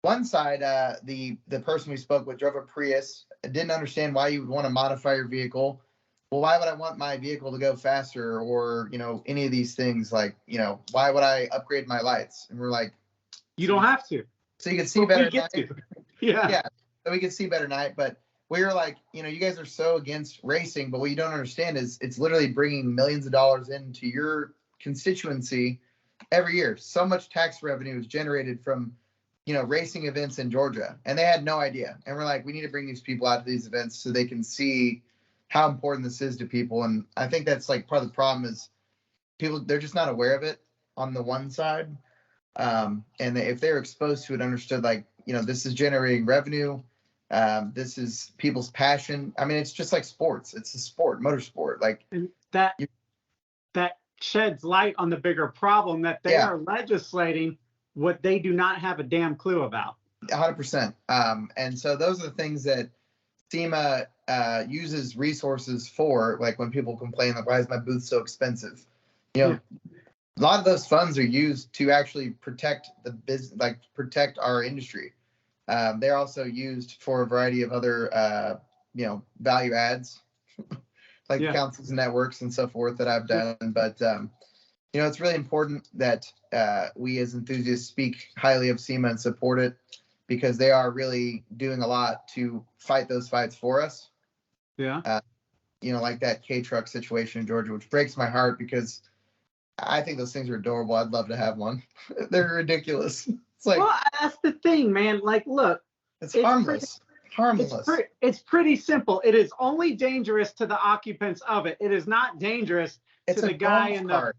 One side, the person we spoke with drove a Prius, didn't understand why you would want to modify your vehicle. Well, why would I want my vehicle to go faster, or any of these things? Like why would I upgrade my lights? And we're like, you don't have to. So you can see better at night. Yeah. So we can see better at night, but we were like, you guys are so against racing, but what you don't understand is it's literally bringing millions of dollars into your constituency every year. So much tax revenue is generated from, racing events in Georgia, and they had no idea. And we're like, we need to bring these people out to these events so they can see how important this is to people. And I think that's like part of the problem is people, they're just not aware of it on the one side. And if they're exposed to it, understood, like, this is generating revenue. This is people's passion. I mean, it's just like sports. It's a sport, motorsport. Like and that sheds light on the bigger problem that they are legislating what they do not have a damn clue about. 100%. And so those are the things that SEMA uses resources for. Like when people complain, like, why is my booth so expensive? A lot of those funds are used to actually protect the business, like protect our industry. They're also used for a variety of other, value adds, like councils and networks and so forth that I've done. But, it's really important that we as enthusiasts speak highly of SEMA and support it, because they are really doing a lot to fight those fights for us. Yeah. Like that K-truck situation in Georgia, which breaks my heart because I think those things are adorable. I'd love to have one. They're ridiculous. It's like, well, that's the thing, man. Like, look, it's harmless. Harmless. It's pretty simple. It is only dangerous to the occupants of it. It is not dangerous to the guy in the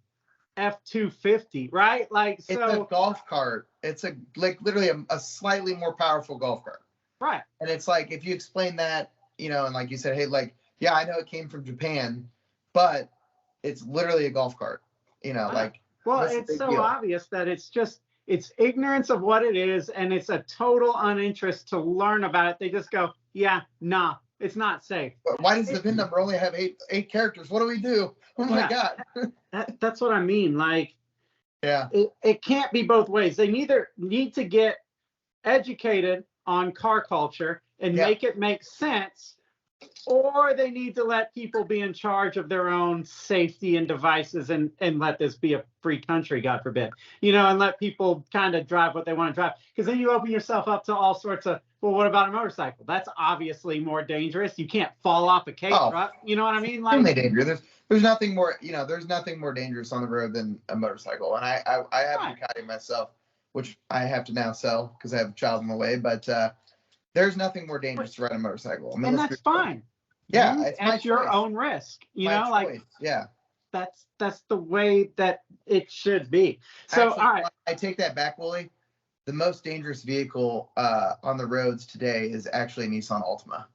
F-250, right? Like, it's a golf cart. It's literally a slightly more powerful golf cart. Right. And it's like, if you explain that, and like you said, hey, like, yeah, I know it came from Japan, but it's literally a golf cart. Like, well, it's so obvious that it's ignorance of what it is, and it's a total uninterest to learn about it. They just go, yeah, nah, it's not safe. Why does the VIN number only have eight characters? What do we do? Oh my God. That's what I mean. Like, yeah, it can't be both ways. They neither need to get educated on car culture and make it make sense, or they need to let people be in charge of their own safety and devices and let this be a free country, God forbid, and let people kind of drive what they want to drive. Because then you open yourself up to all sorts of, well, what about a motorcycle? That's obviously more dangerous. You can't fall off a K-truck. You know what I mean? Like, extremely dangerous. There's nothing more, there's nothing more dangerous on the road than a motorcycle. And I have a Ducati myself, which I have to now sell because I have a child on the way. But there's nothing more dangerous to ride a motorcycle. I mean, and that's fine. Yeah, it's at your own risk. Like, yeah, that's the way that it should be. So, actually, all right, I take that back, Wooly. The most dangerous vehicle on the roads today is actually a Nissan Altima.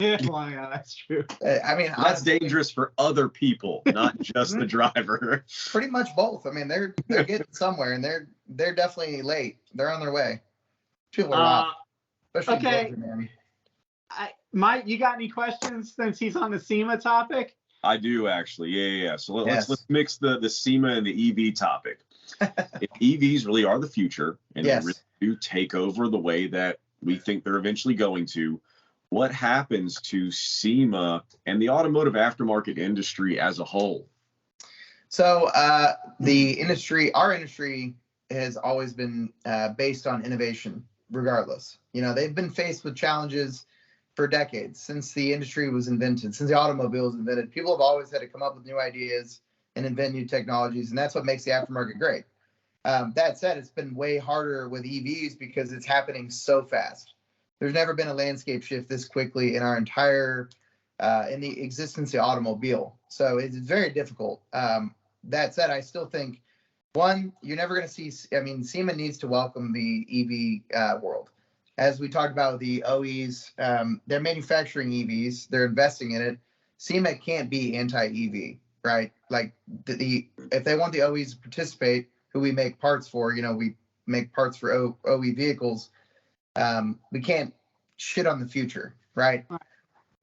Yeah, well, yeah, that's true. I mean, that's dangerous for other people, not just the driver. Pretty much both. I mean, they're getting somewhere, and they're definitely late. They're on their way. People are wild, especially in Georgia, man. Mike, you got any questions since he's on the SEMA topic? I do actually. Yeah. So let's mix the SEMA and the EV topic. If EVs really are the future and they really do take over the way that we think they're eventually going to, what happens to SEMA and the automotive aftermarket industry as a whole? So our industry has always been based on innovation, regardless. They've been faced with challenges for decades since the industry was invented, since the automobile was invented. People have always had to come up with new ideas and invent new technologies, and that's what makes the aftermarket great. That said, it's been way harder with EVs because it's happening so fast. There's never been a landscape shift this quickly in our entire in the existence of the automobile. So it's very difficult. That said, I still think, one, you're never going to see. I mean, SEMA needs to welcome the EV world. As we talked about with the OEs, they're manufacturing EVs, they're investing in it. SEMA can't be anti-EV, right? Like if they want the OEs to participate, who we make parts for, we make parts for OE vehicles. we can't shit on the future, right?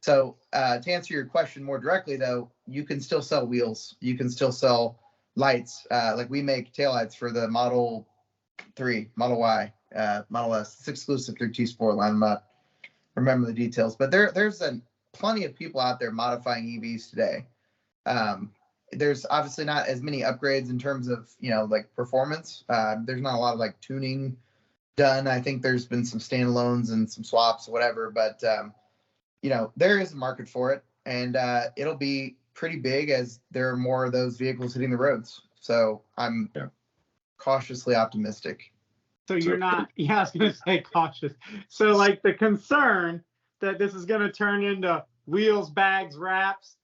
So to answer your question more directly, though, you can still sell wheels. You can still sell lights. Like we make taillights for the Model 3, Model Y, Model S. It's exclusive through T-Sport line. I'm not remember the details, but there's plenty of people out there modifying EVs today. There's obviously not as many upgrades in terms of, like performance. There's not a lot of like tuning done. I think there's been some standalones and some swaps, whatever, but there is a market for it, and it'll be pretty big as there are more of those vehicles hitting the roads. So I'm cautiously optimistic. So you're not, I was going to say cautious. So like the concern that this is going to turn into wheels, bags, wraps.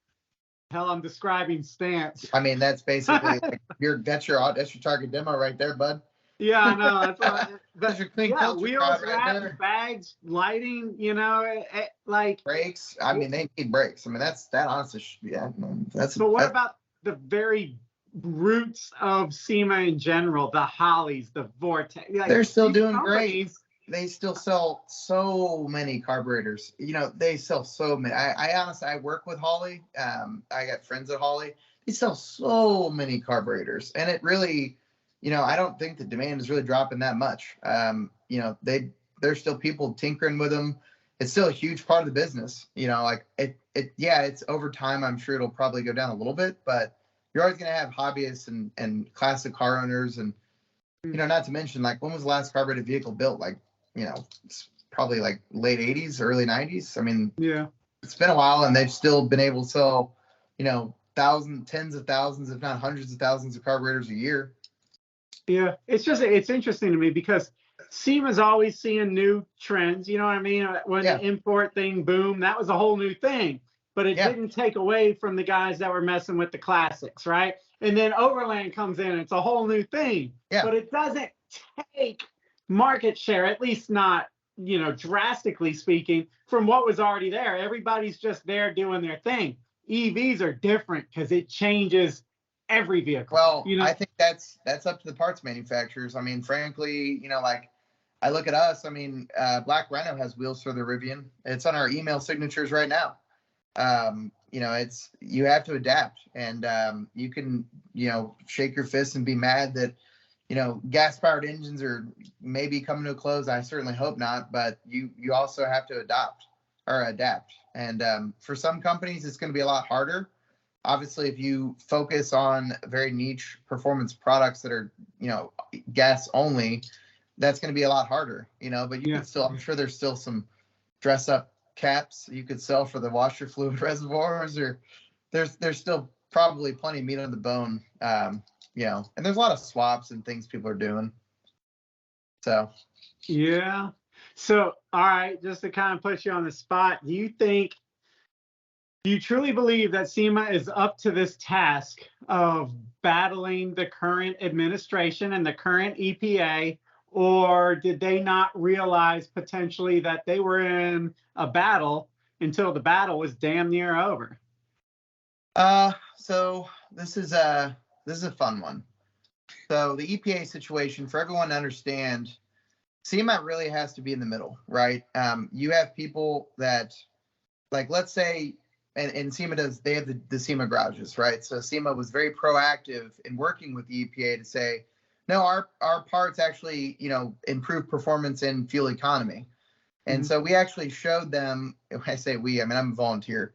Hell, I'm describing stance. I mean, that's basically like that's your target demo right there, bud. Yeah, I know. That's your clean wheels, right wraps, there. Bags, lighting. Like brakes. I mean, they need brakes. I mean, that honestly, that's. So what about the very roots of SEMA in general? The Hollies, the Vortex. Like, they're still doing great. They still sell so many carburetors. They sell so many. I honestly, I work with Holley. I got friends at Holley. They sell so many carburetors, and it really, I don't think the demand is really dropping that much. There's still people tinkering with them. It's still a huge part of the business. Like it's over time. I'm sure it'll probably go down a little bit, but you're always going to have hobbyists and classic car owners, and not to mention, like, when was the last carbureted vehicle built? Like, it's probably like late 80s, early 90s. I mean, it's been a while, and they've still been able to sell, tens of thousands, if not hundreds of thousands of carburetors a year. Yeah, it's interesting to me because SEMA's always seeing new trends. You know what I mean? When the import thing boomed, that was a whole new thing, but it didn't take away from the guys that were messing with the classics, right? And then Overland comes in, and it's a whole new thing, but it doesn't take market share, at least not, drastically speaking, from what was already there. Everybody's just there doing their thing. EVs are different because it changes every vehicle. Well, I think that's up to the parts manufacturers. I mean, frankly, like I look at us. I mean, Black Rhino has wheels for the Rivian. It's on our email signatures right now. It's you have to adapt, and you can shake your fist and be mad that gas-powered engines are maybe coming to a close. I certainly hope not, but you also have to adapt. And for some companies, it's going to be a lot harder. Obviously, if you focus on very niche performance products that are, gas only, that's going to be a lot harder, but you can still, I'm sure there's still some dress up caps you could sell for the washer fluid reservoirs, or there's still probably plenty of meat on the bone. And there's a lot of swaps and things people are doing. So, yeah. So, all right, just to kind of put you on the spot, do you truly believe that SEMA is up to this task of battling the current administration and the current EPA, or did they not realize potentially that they were in a battle until the battle was damn near over? So this is a fun one. So the EPA situation, for everyone to understand, SEMA really has to be in the middle, right? You have people that, like, let's say, and SEMA they have the SEMA garages, right? So SEMA was very proactive in working with the EPA to say, no, our parts actually, improve performance and fuel economy. And so we actually showed them, when I say we, I mean, I'm a volunteer,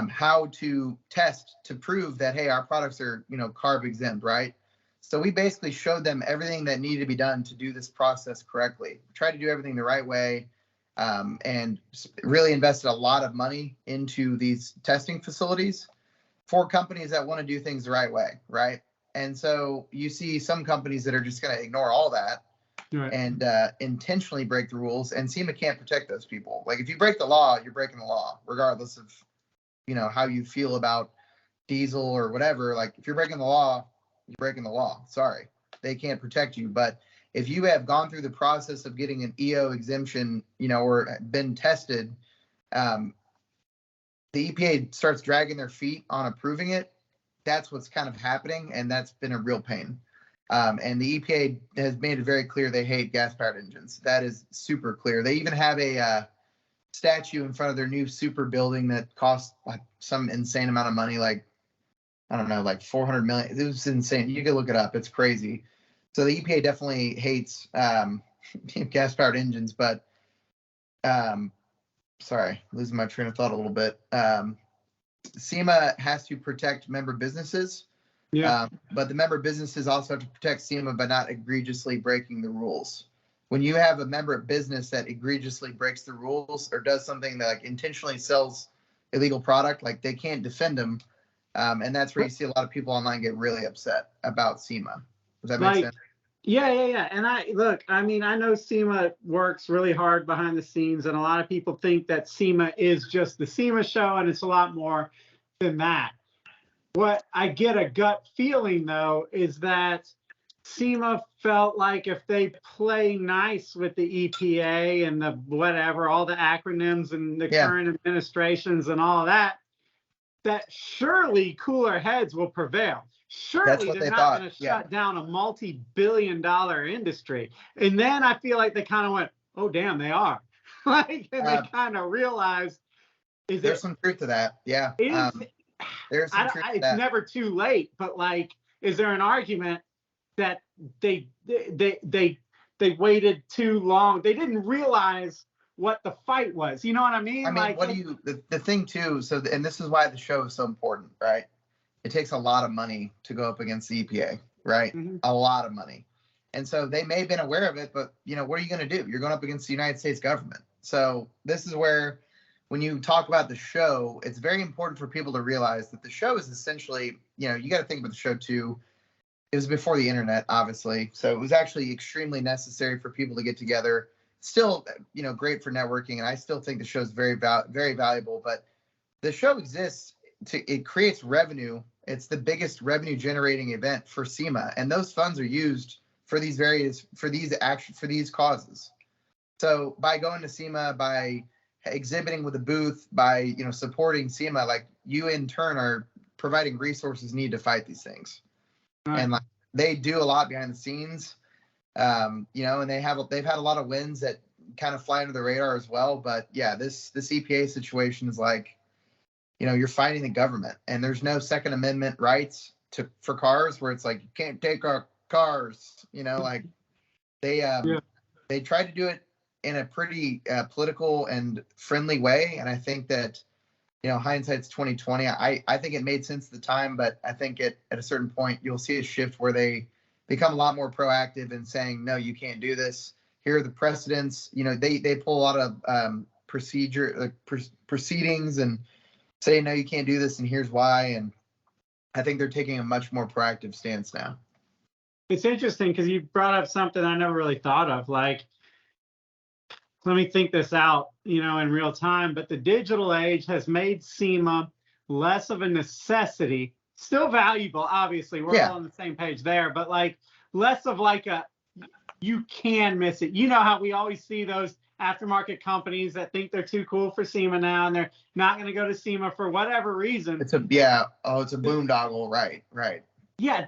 how to test to prove that, hey, our products are, carb exempt, right? So we basically showed them everything that needed to be done to do this process correctly. We tried to do everything the right way, and really invested a lot of money into these testing facilities for companies that want to do things the right way, right? And so you see some companies that are just going to ignore all that and intentionally break the rules, and SEMA can't protect those people. Like, if you break the law, you're breaking the law, regardless of, how you feel about diesel or whatever. Like, if you're breaking the law, you're breaking the law. Sorry, they can't protect you. But if you have gone through the process of getting an EO exemption, or been tested, the EPA starts dragging their feet on approving it. That's what's kind of happening, and that's been a real pain. And the EPA has made it very clear they hate gas-powered engines. That is super clear. They even have a statue in front of their new super building that costs like some insane amount of money, like, I don't know, like 400 million. It was insane. You can look it up. It's crazy. So the EPA definitely hates gas-powered engines, but sorry, losing my train of thought a little bit. SEMA has to protect member businesses. Yeah. But the member businesses also have to protect SEMA by not egregiously breaking the rules. When you have a member business that egregiously breaks the rules or does something that like intentionally sells illegal product, like they can't defend them. And that's where you see a lot of people online get really upset about SEMA. Does that make sense? Yeah. And I know SEMA works really hard behind the scenes, and a lot of people think that SEMA is just the SEMA show, and it's a lot more than that. What I get a gut feeling, though, is that SEMA felt like if they play nice with the EPA and the whatever, all the acronyms and the current administrations and all that, that surely cooler heads will prevail. Surely they're not going to shut down a multi-billion-dollar industry. And then I feel like they kind of went, oh, damn, they are. Like, and they kind of realized, there's some truth to that. Yeah. There's some truth to that. It's never too late, but like, is there an argument that they waited too long? They didn't realize what the fight was. You know what I mean? I mean, like, the thing too, and this is why the show is so important, right? It takes a lot of money to go up against the EPA, right? Mm-hmm. A lot of money. And so they may have been aware of it, but what are you going to do? You're going up against the United States government. So this is where, when you talk about the show, it's very important for people to realize that the show is essentially, you got to think about the show too. It was before the internet, obviously. So it was actually extremely necessary for people to get together. Still, great for networking. And I still think the show is very, very valuable, but the show exists it creates revenue. It's the biggest revenue generating event for SEMA. And those funds are used for these causes. So by going to SEMA, by exhibiting with a booth, by supporting SEMA, like, you in turn are providing resources needed to fight these things. Right. And like, they do a lot behind the scenes, and they've had a lot of wins that kind of fly under the radar as well. But yeah, this EPA situation is like, you're fighting the government, and there's no Second Amendment rights for cars where it's like, you can't take our cars, like they tried to do it in a pretty political and friendly way. And I think that, hindsight's 2020. I think it made sense at the time, but I think at a certain point you'll see a shift where they become a lot more proactive in saying, no, you can't do this. Here are the precedents. They pull a lot of proceedings and say, no, you can't do this, and here's why. And I think they're taking a much more proactive stance now. It's interesting because you brought up something I never really thought of. Like, let me think this out, in real time. But the digital age has made SEMA less of a necessity. Still valuable, obviously. We're all on the same page there. But like, less of like you can miss it. You know how we always see those aftermarket companies that think they're too cool for SEMA now, and they're not going to go to SEMA for whatever reason. It's a boondoggle, right. Yeah,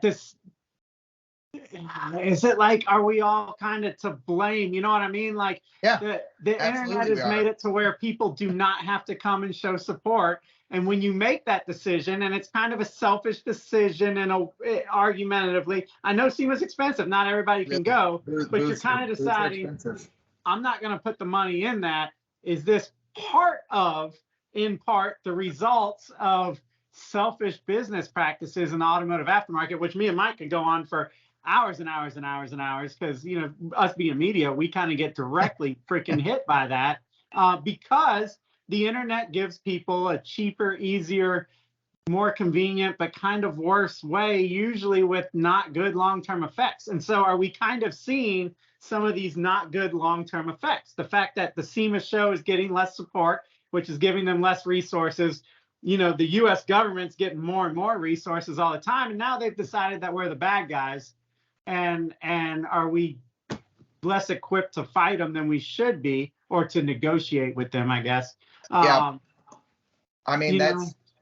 is it like, are we all kind of to blame? You know what I mean? Like, the internet has made it to where people do not have to come and show support. And when you make that decision, and it's kind of a selfish decision and argumentatively, I know SEMA's expensive. Not everybody can go, but you're kind of deciding, I'm not going to put the money in that. Is this in part, the results of selfish business practices in the automotive aftermarket, which me and Mike could go on for hours and hours and hours and hours, because, us being media, we kind of get directly freaking hit by that, because the internet gives people a cheaper, easier, more convenient, but kind of worse way, usually with not good long-term effects. And so are we kind of seeing some of these not good long-term effects? The fact that the SEMA show is getting less support, which is giving them less resources. The U.S. government's getting more and more resources all the time. And now they've decided that we're the bad guys. And are we less equipped to fight them than we should be, or to negotiate with them, I guess. I mean,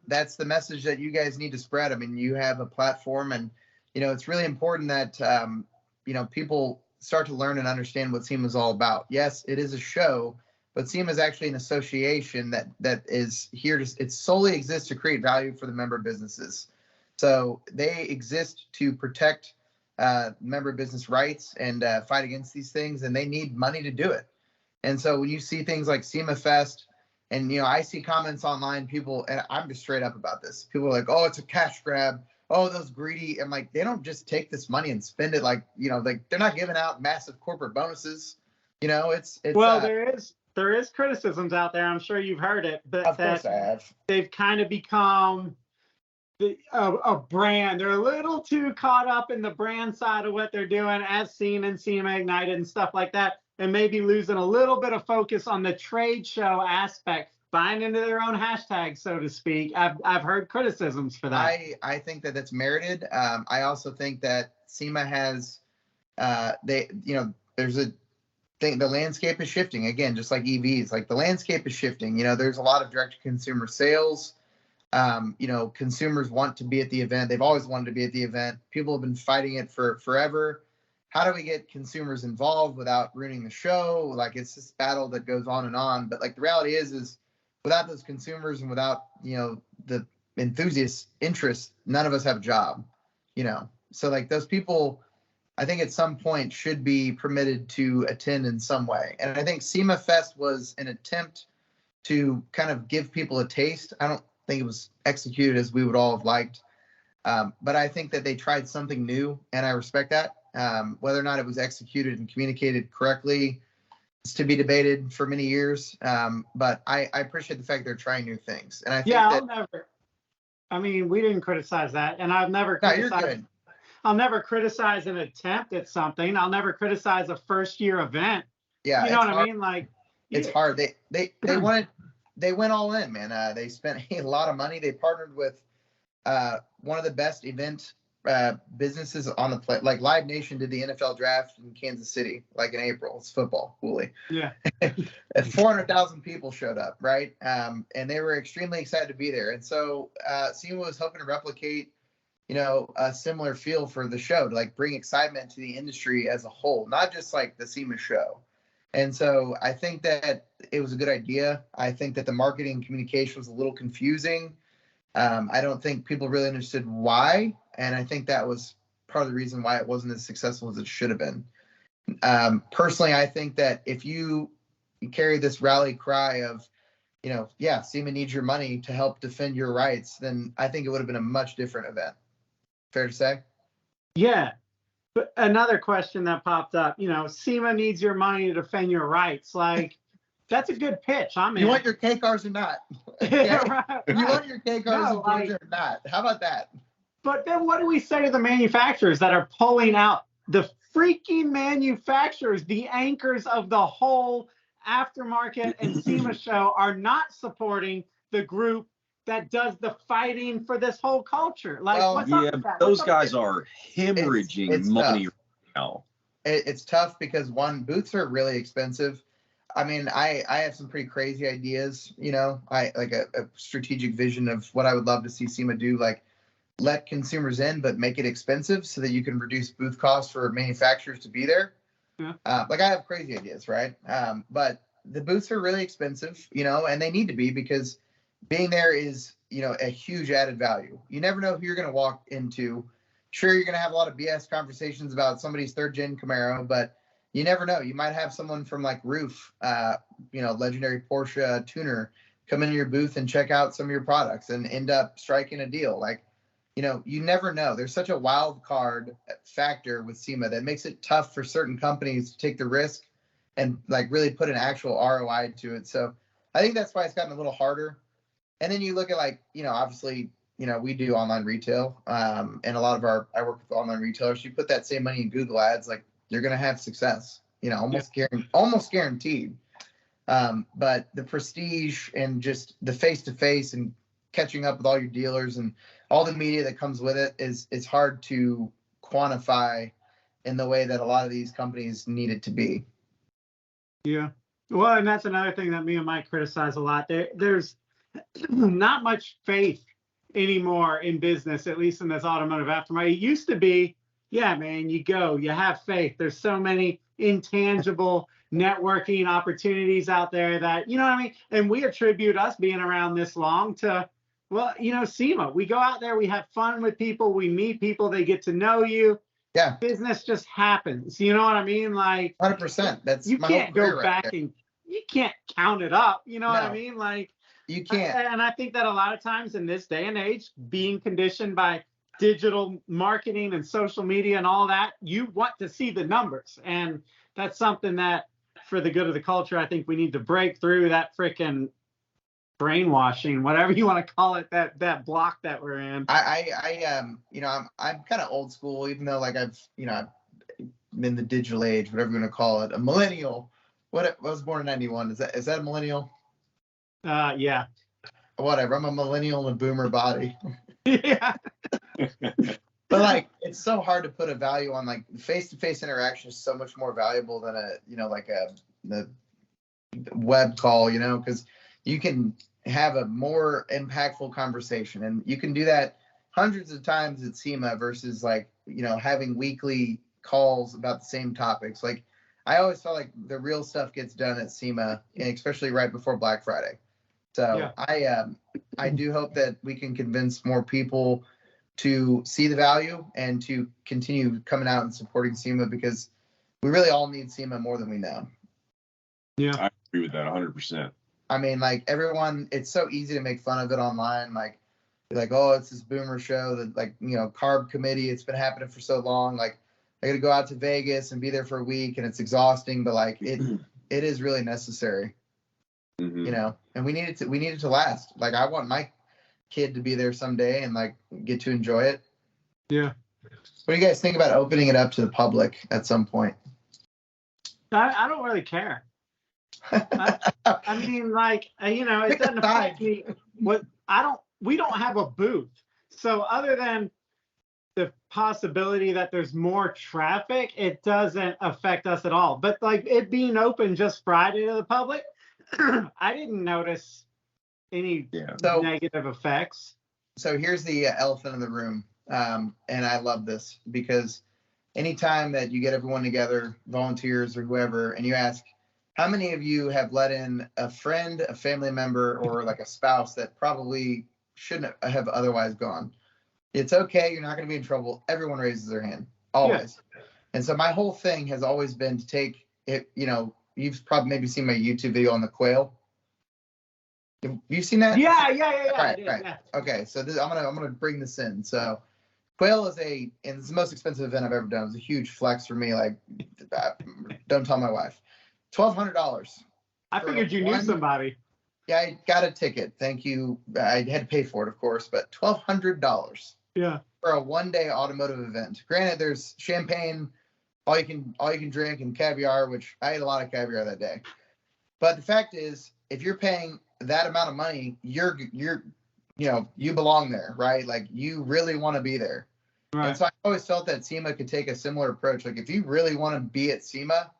that's the message that you guys need to spread. I mean, you have a platform, and it's really important that, people start to learn and understand what SEMA is all about. Yes, it is a show, but SEMA is actually an association that is here it solely exists to create value for the member businesses. So they exist to protect member business rights and fight against these things, and they need money to do it. And so when you see things like SEMA Fest, and I see comments online, people, and I'm just straight up about this. People are like, "Oh, it's a cash grab. Oh, those greedy." I'm like, they don't just take this money and spend it like they're not giving out massive corporate bonuses. It's well, there is criticisms out there. I'm sure you've heard it, but of course I have. They've kind of become a brand. They're a little too caught up in the brand side of what they're doing, as seen in SEMA Ignited and stuff like that, and maybe losing a little bit of focus on the trade show aspect, buying into their own hashtag, so to speak. I've heard criticisms for that. I think that that's merited. I also think that SEMA has there's a thing. The landscape is shifting again, just like EVs. Like the landscape is shifting. There's a lot of direct to consumer sales. Consumers want to be at the event. They've always wanted to be at the event. People have been fighting it for forever. How do we get consumers involved without ruining the show? Like, it's this battle that goes on and on. But like the reality is without those consumers and without, the enthusiast interest, none of us have a job, So like those people, I think at some point should be permitted to attend in some way. And I think SEMA Fest was an attempt to kind of give people a taste. I don't think it was executed as we would all have liked. But I think that they tried something new, and I respect that. Whether or not it was executed and communicated correctly is to be debated for many years. But I appreciate the fact they're trying new things. And I think we didn't criticize that. And I've never criticized. I'll never criticize an attempt at something. I'll never criticize a first year event. Yeah. You know what I mean? Like, it's hard. They went all in, man. They spent a lot of money. They partnered with one of the best event businesses on the planet. Like Live Nation did the NFL draft in Kansas City, like in April. It's football, coolly. Yeah. 400,000 people showed up, right? And they were extremely excited to be there. And so SEMA was hoping to replicate, a similar feel for the show, to like bring excitement to the industry as a whole, not just like the SEMA show. And so I think that it was a good idea. I think that the marketing communication was a little confusing. I don't think people really understood why. And I think that was part of the reason why it wasn't as successful as it should have been. Personally, I think that if you carry this rally cry of, SEMA needs your money to help defend your rights, then I think it would have been a much different event. Fair to say? Yeah. But another question that popped up, SEMA needs your money to defend your rights. Like, that's a good pitch. You want your K cars or not? Okay? Right. You want your K cars in Georgia or not? How about that? But then what do we say to the manufacturers that are pulling out? The freaking manufacturers, the anchors of the whole aftermarket and SEMA show, are not supporting the group that does the fighting for this whole culture. Like, what's up with that? Those guys are hemorrhaging money right now. It's tough because booths are really expensive. I mean, I have some pretty crazy ideas, I like a strategic vision of what I would love to see SEMA do, like let consumers in, but make it expensive so that you can reduce booth costs for manufacturers to be there. Yeah. Like I have crazy ideas, right? But the booths are really expensive, and they need to be, because being there is, a huge added value. You never know who you're going to walk into. Sure, you're going to have a lot of BS conversations about somebody's third gen Camaro, but you never know. You might have someone from like Roof, legendary Porsche tuner, come into your booth and check out some of your products and end up striking a deal. Like, you never know. There's such a wild card factor with SEMA that makes it tough for certain companies to take the risk and like really put an actual ROI to it. So I think that's why it's gotten a little harder. And then you look at like, obviously, we do online retail, and a lot of I work with online retailers. You put that same money in Google ads, like you're going to have success, almost guaranteed. But the prestige and just the face-to-face and catching up with all your dealers and all the media that comes with it it's hard to quantify in the way that a lot of these companies need it to be. Yeah. Well, and that's another thing that me and Mike criticize a lot. There's not much faith anymore in business, at least in this automotive aftermarket. It used to be, yeah, man, you go, you have faith. There's so many intangible networking opportunities out there that, you know what I mean? And we attribute us being around this long to, well, you know, SEMA. We go out there, we have fun with people, we meet people, they get to know you. Yeah. Business just happens. You know what I mean? Like 100%. That's you my can't whole career go right back there. and you can't count it up. You know what I No. mean? Like You can't. and I think that a lot of times in this day and age, being conditioned by digital marketing and social media and all that, you want to see the numbers. And that's something that, for the good of the culture, I think we need to break through that freaking brainwashing, whatever you want to call it, that block that we're in. You know, I'm kind of old school, even though like I've in the digital age, whatever you want to call it, a millennial. I was born in 91. Is that a millennial? Yeah. Whatever. I'm a millennial in a boomer body. Yeah. But like, it's so hard to put a value on, like, face-to-face interaction is so much more valuable than the web call, because you can have a more impactful conversation, and you can do that hundreds of times at SEMA versus having weekly calls about the same topics. Like, I always felt like the real stuff gets done at SEMA, and especially right before Black Friday. So yeah. I do hope that we can convince more people to see the value and to continue coming out and supporting SEMA, because we really all need SEMA more than we know. Yeah, I agree with that 100%. I mean, like, everyone, it's so easy to make fun of it online. Like, oh, it's this boomer show that, carb committee. It's been happening for so long. Like, I got to go out to Vegas and be there for a week, and it's exhausting, but it is really necessary. Mm-hmm. And we need it to last. Like, I want my kid to be there someday and get to enjoy it. Yeah. What do you guys think about opening it up to the public at some point? I don't really care. I mean, it doesn't affect me. We don't have a booth. So other than the possibility that there's more traffic, it doesn't affect us at all. But it being open just Friday to the public, I didn't notice any negative effects. So here's the elephant in the room. And I love this, because anytime that you get everyone together, volunteers or whoever, and you ask, how many of you have let in a friend, a family member, or a spouse that probably shouldn't have otherwise gone? It's okay. You're not going to be in trouble. Everyone raises their hand, always. Yeah. And so my whole thing has always been to take it. You've probably maybe seen my YouTube video on the quail. Have you seen that? Yeah. Right. Yeah. Okay. So I'm gonna bring this in. So quail is and it's the most expensive event I've ever done. It's a huge flex for me. Like, don't tell my wife. $1,200. I figured you knew somebody. Yeah, I got a ticket. Thank you. I had to pay for it, of course, but $1,200. Yeah. For a one-day automotive event. Granted, there's champagne, all you can drink, and caviar, which I ate a lot of caviar that day. But the fact is, if you're paying that amount of money, you belong there, right? Like, you really want to be there. Right. And so I always felt that SEMA could take a similar approach. Like, if you really want to be at SEMA,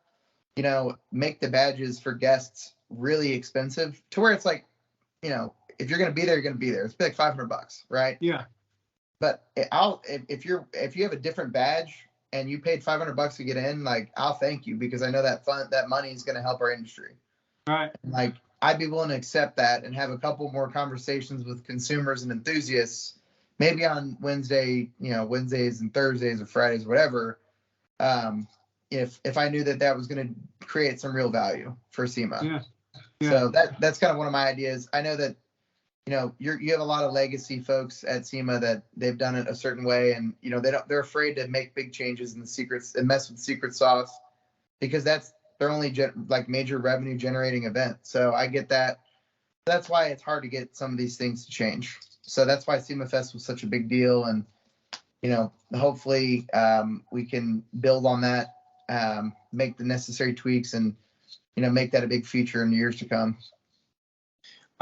make the badges for guests really expensive, to where it's if you're going to be there, you're going to be there. It's like $500, right? Yeah. But if you have a different badge and you paid $500 to get in, I'll thank you, because I know that money is going to help our industry. Right. And I'd be willing to accept that and have a couple more conversations with consumers and enthusiasts, maybe on Wednesdays and Thursdays or Fridays, whatever. If I knew that was going to create some real value for SEMA. Yeah. So that's kind of one of my ideas. I know that, you have a lot of legacy folks at SEMA that they've done it a certain way, and, they're afraid to make big changes in the secrets and mess with the secret sauce, because that's their only major revenue generating event. So I get that. That's why it's hard to get some of these things to change. So that's why SEMA Fest was such a big deal. And, hopefully we can build on that, make the necessary tweaks, and, make that a big feature in years to come.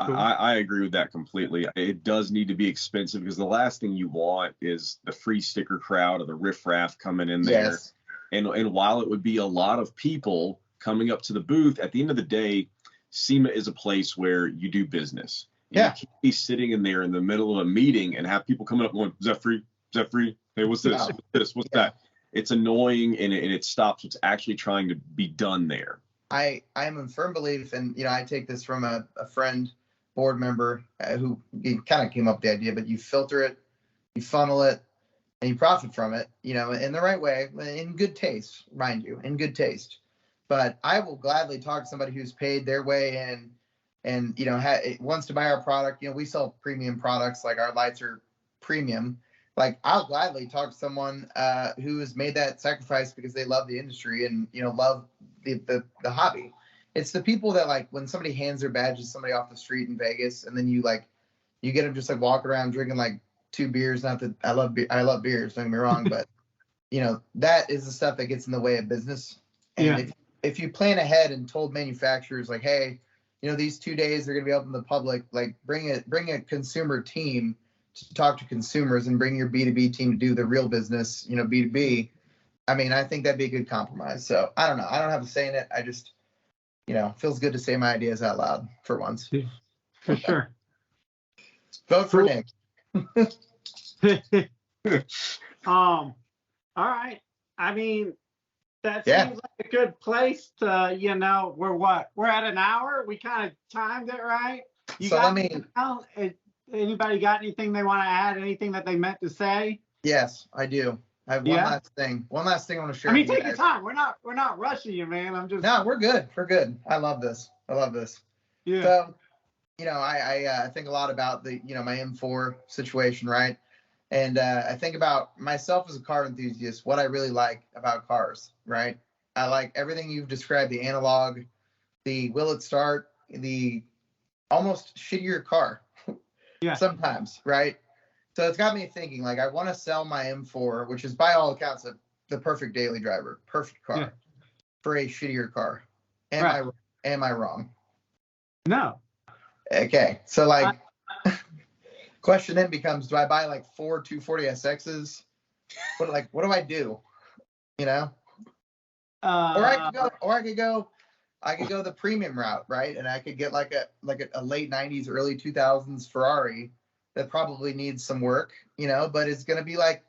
I agree with that completely. It does need to be expensive, because the last thing you want is the free sticker crowd or the riffraff coming in there. Yes. And while it would be a lot of people coming up to the booth, at the end of the day, SEMA is a place where you do business. You Yeah. can't be sitting in there in the middle of a meeting and have people coming up going, is that free? Is that free? Hey, what's this? No. What's this? What's that? It's annoying, and it stops what's actually trying to be done there. I am in firm belief, and I take this from a friend, board member, who kind of came up with the idea, but you filter it, you funnel it, and you profit from it, in the right way, in good taste, mind you, in good taste. But I will gladly talk to somebody who's paid their way in and, wants to buy our product. We sell premium products, like our lights are premium. Like, I'll gladly talk to someone who has made that sacrifice because they love the industry and, love the hobby. It's the people that, like, when somebody hands their badge to somebody off the street in Vegas, and then you get them just like walking around drinking like 2 beers. Not that I love beers, don't get me wrong, but that is the stuff that gets in the way of business. And if you plan ahead and told manufacturers, like, hey, these 2 days they're going to be open to the public, like, bring a consumer team to talk to consumers and bring your B2B team to do the real business, B2B. I mean, I think that'd be a good compromise. So I don't know. I don't have a say in it. I just, feels good to say my ideas out loud for once. For sure. Vote for Nick. All right. I mean, that seems like a good place to, we're at an hour. We kind of timed it right. Anybody got anything they want to add? Anything that they meant to say? Yes, I do. I have one last thing. One last thing I want to share. I mean, take your time. We're not rushing you, man. No, we're good. We're good. I love this. Yeah. So, I think a lot about the, my M4 situation, right? And I think about myself as a car enthusiast, what I really like about cars, right? I like everything you've described, the analog, the will it start, the almost shittier car. Yeah. Sometimes, right? So it's got me thinking, like, I want to sell my M4, which is by all accounts the perfect daily driver, perfect car, for a shittier car. Am I wrong? No. Okay. So, like, question then becomes, do I buy like 4 240 SXs? What do I do? Or I could go the premium route, right? And I could get like a late 90s, early 2000s Ferrari that probably needs some work, but it's going to be like,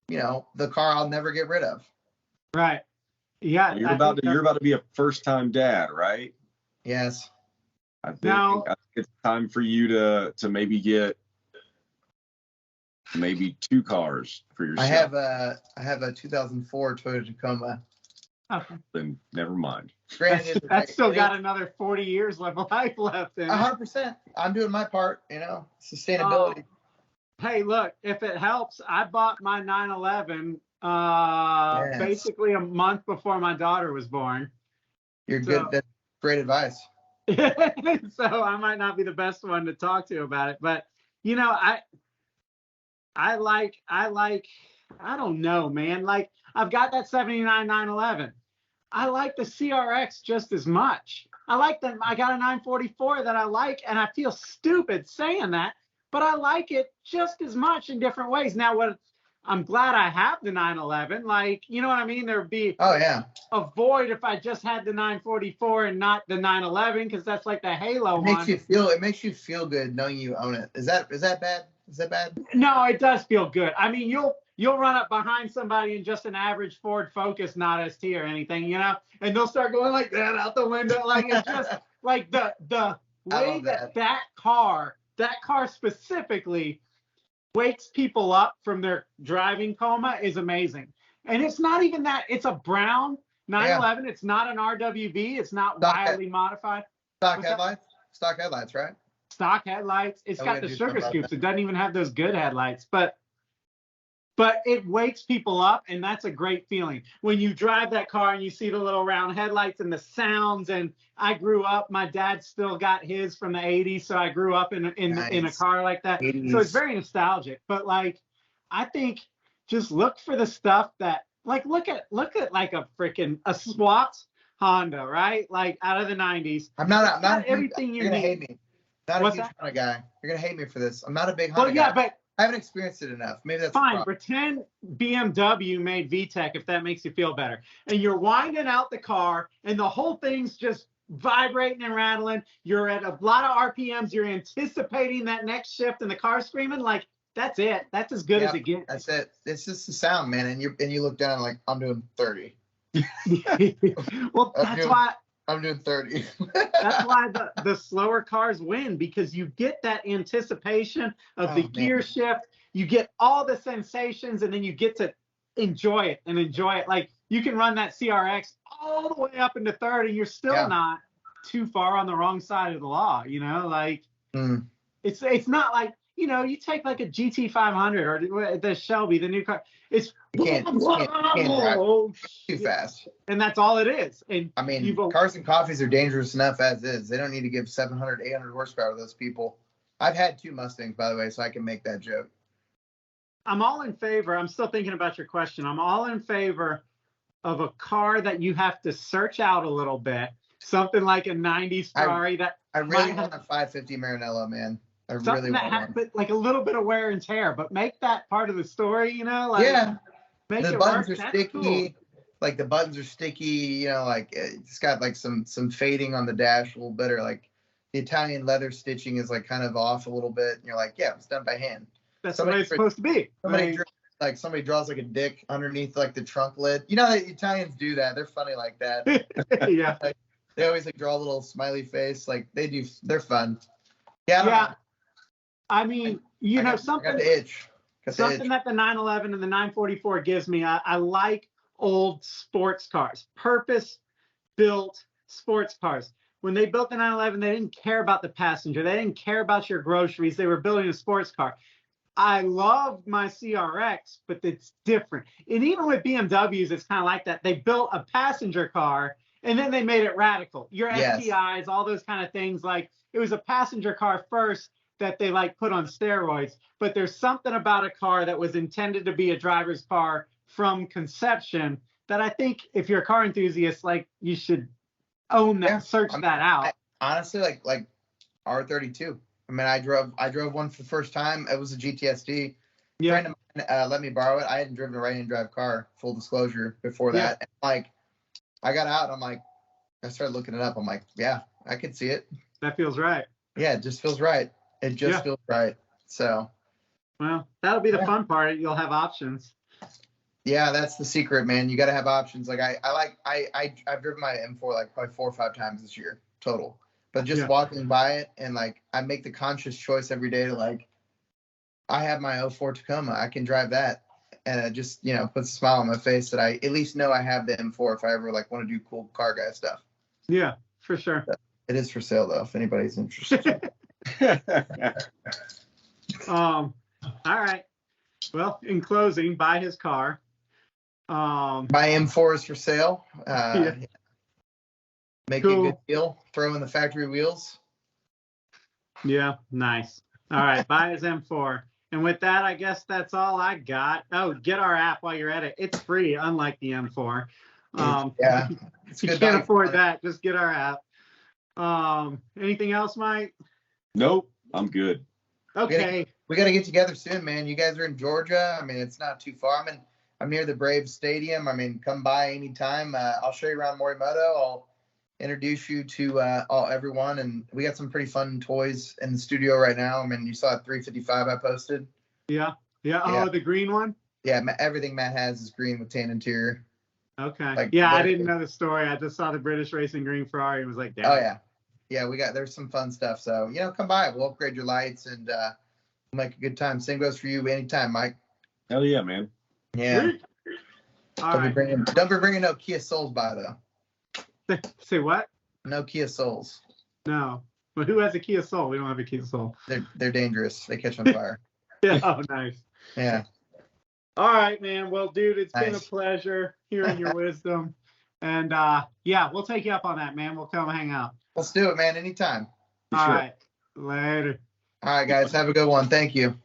the car I'll never get rid of. Right. Yeah. You're about to be a first-time dad, right? Yes. I think it's time for you to maybe get 2 cars for yourself. I have a 2004 Toyota Tacoma. Okay. Then never mind. Granted, that's still got another 40 years of life left in it. 100%. I'm doing my part, sustainability. Hey, look, if it helps, I bought my 911 basically a month before my daughter was born. You're good. That's great advice. So I might not be the best one to talk to about it, but I don't know, man. Like, I've got that 79 911. I like the CRX just as much. I got a 944 that I like, and I feel stupid saying that, but I like it just as much in different ways. Now, I'm glad I have the 911. Like, you know what I mean? There'd be a void if I just had the 944 and not the 911, because that's like the Halo one. It makes you feel good knowing you own it. Is that bad? Is that bad? No, it does feel good. I mean, you'll run up behind somebody in just an average Ford Focus, not ST or anything, and they'll start going like that out the window. Like, it's just like the way that car specifically wakes people up from their driving coma is amazing. And it's not even that. It's a brown 911. It's not an RWB. It's not wildly modified. Stock headlights, right? Stock headlights. It's got the sugar scoops. It doesn't even have those good headlights, but it wakes people up, and that's a great feeling when you drive that car and you see the little round headlights and the sounds. And I grew up, my dad still got his from the 80s, so I grew up in a car like that. 80s. So it's very nostalgic. But like, I think just look for the stuff that, like, look at like a SWAT Honda, right? Like, out of the 90s. I'm not everything you need. You're gonna hate me. Not a huge Honda guy. You're gonna hate me for this. I'm not a big Honda guy. But I haven't experienced it enough. Maybe that's fine. Pretend BMW made VTEC, if that makes you feel better. And you're winding out the car, and the whole thing's just vibrating and rattling. You're at a lot of RPMs. You're anticipating that next shift and the car screaming. Like, that's it. That's as good as it gets. That's it. It's just the sound, man. And you look down like, I'm doing 30. Well, that's why I'm doing 30. that's why the slower cars win, because you get that anticipation of the gear shift. You get all the sensations, and then you get to enjoy it. Like, you can run that CRX all the way up into third, and you're still not too far on the wrong side of the law. You know, like it's not like, you know, you take like a GT 500 or the Shelby, the new car. It's you can't drive too fast, and that's all it is. And I mean, cars and coffees are dangerous enough as is. They don't need to give 700, 800 horsepower to those people. I've had 2 Mustangs, by the way, so I can make that joke. I'm all in favor. I'm still thinking about your question. I'm all in favor of a car that you have to search out a little bit. Something like a 90s Ferrari I really want a 550 Maranello, man. I really want one. Like a little bit of wear and tear, but make that part of the story, you know? Like, make the it buttons work. are sticky. Cool. Like the buttons are sticky, you know, like it's got like some fading on the dash a little bit, or like the Italian leather stitching is like kind of off a little bit. And you're like, yeah, it's done by hand. That's the way it's supposed to be. Somebody draws like a dick underneath like the trunk lid. You know, the Italians do that. They're funny like that. Yeah. Like, they always like draw a little smiley face. Like they're fun. Yeah. I mean, you know, something that the 911 and the 944 gives me. I like old sports cars, purpose-built sports cars. When they built the 911, they didn't care about the passenger. They didn't care about your groceries. They were building a sports car. I love my CRX, but it's different. And even with BMWs, it's kind of like that. They built a passenger car, and then they made it radical. Your STIs, all those kind of things. Like, it was a passenger car first that they like put on steroids. But there's something about a car that was intended to be a driver's car from conception that I think if you're a car enthusiast, like, you should own that, search that out. Honestly, like R32. I mean, I drove one for the first time. It was a GTSD. A friend of mine let me borrow it. I hadn't driven a right-hand drive car, full disclosure, before that. And like, I got out, and I'm like, I started looking it up. I'm like, yeah, I could see it. That feels right. Yeah, it just feels right. It just feels right. So. Well, that'll be the fun part. You'll have options. Yeah, that's the secret, man. You got to have options. Like I've driven my M4 like probably 4 or 5 times this year total. But just walking by it, and like, I make the conscious choice every day to like, I have my 04 Tacoma. I can drive that. And it just, you know, puts a smile on my face that I at least know I have the M4 if I ever like want to do cool car guy stuff. Yeah, for sure. It is for sale though, if anybody's interested. All right. Well, in closing, buy his car. My M4 is for sale. Make a good deal. Throw in the factory wheels. Yeah, nice. All right, buy his M4. And with that, I guess that's all I got. Oh, get our app while you're at it. It's free, unlike the M4. If you can't afford that, just get our app. Anything else, Mike? Nope, I'm good. Okay. We got to get together soon, man. You guys are in Georgia. I mean, it's not too far. I'm near the Braves Stadium. I mean, come by anytime. I'll show you around Morimoto. I'll introduce you to everyone, and we got some pretty fun toys in the studio right now. I mean, you saw 355 I posted. Yeah. Oh, the green one. Yeah, everything Matt has is green with tan interior. Okay. Like, I didn't know the story. I just saw the British Racing Green Ferrari and was like, damn. Oh yeah. There's some fun stuff. So, you know, come by. We'll upgrade your lights and we'll make a good time. Same goes for you anytime, Mike. Hell yeah, man. Yeah. Don't be bringing no Kia Souls by though. Say what? No Kia Souls. No. But who has a Kia Soul? We don't have a Kia Soul. They're dangerous. They catch on fire. Yeah. Oh, nice. Yeah. All right, man. Well, dude, it's been a pleasure hearing your wisdom. And we'll take you up on that, man. We'll come hang out. Let's do it, man. Anytime. All right. Later. All right, guys. Have a good one. Thank you.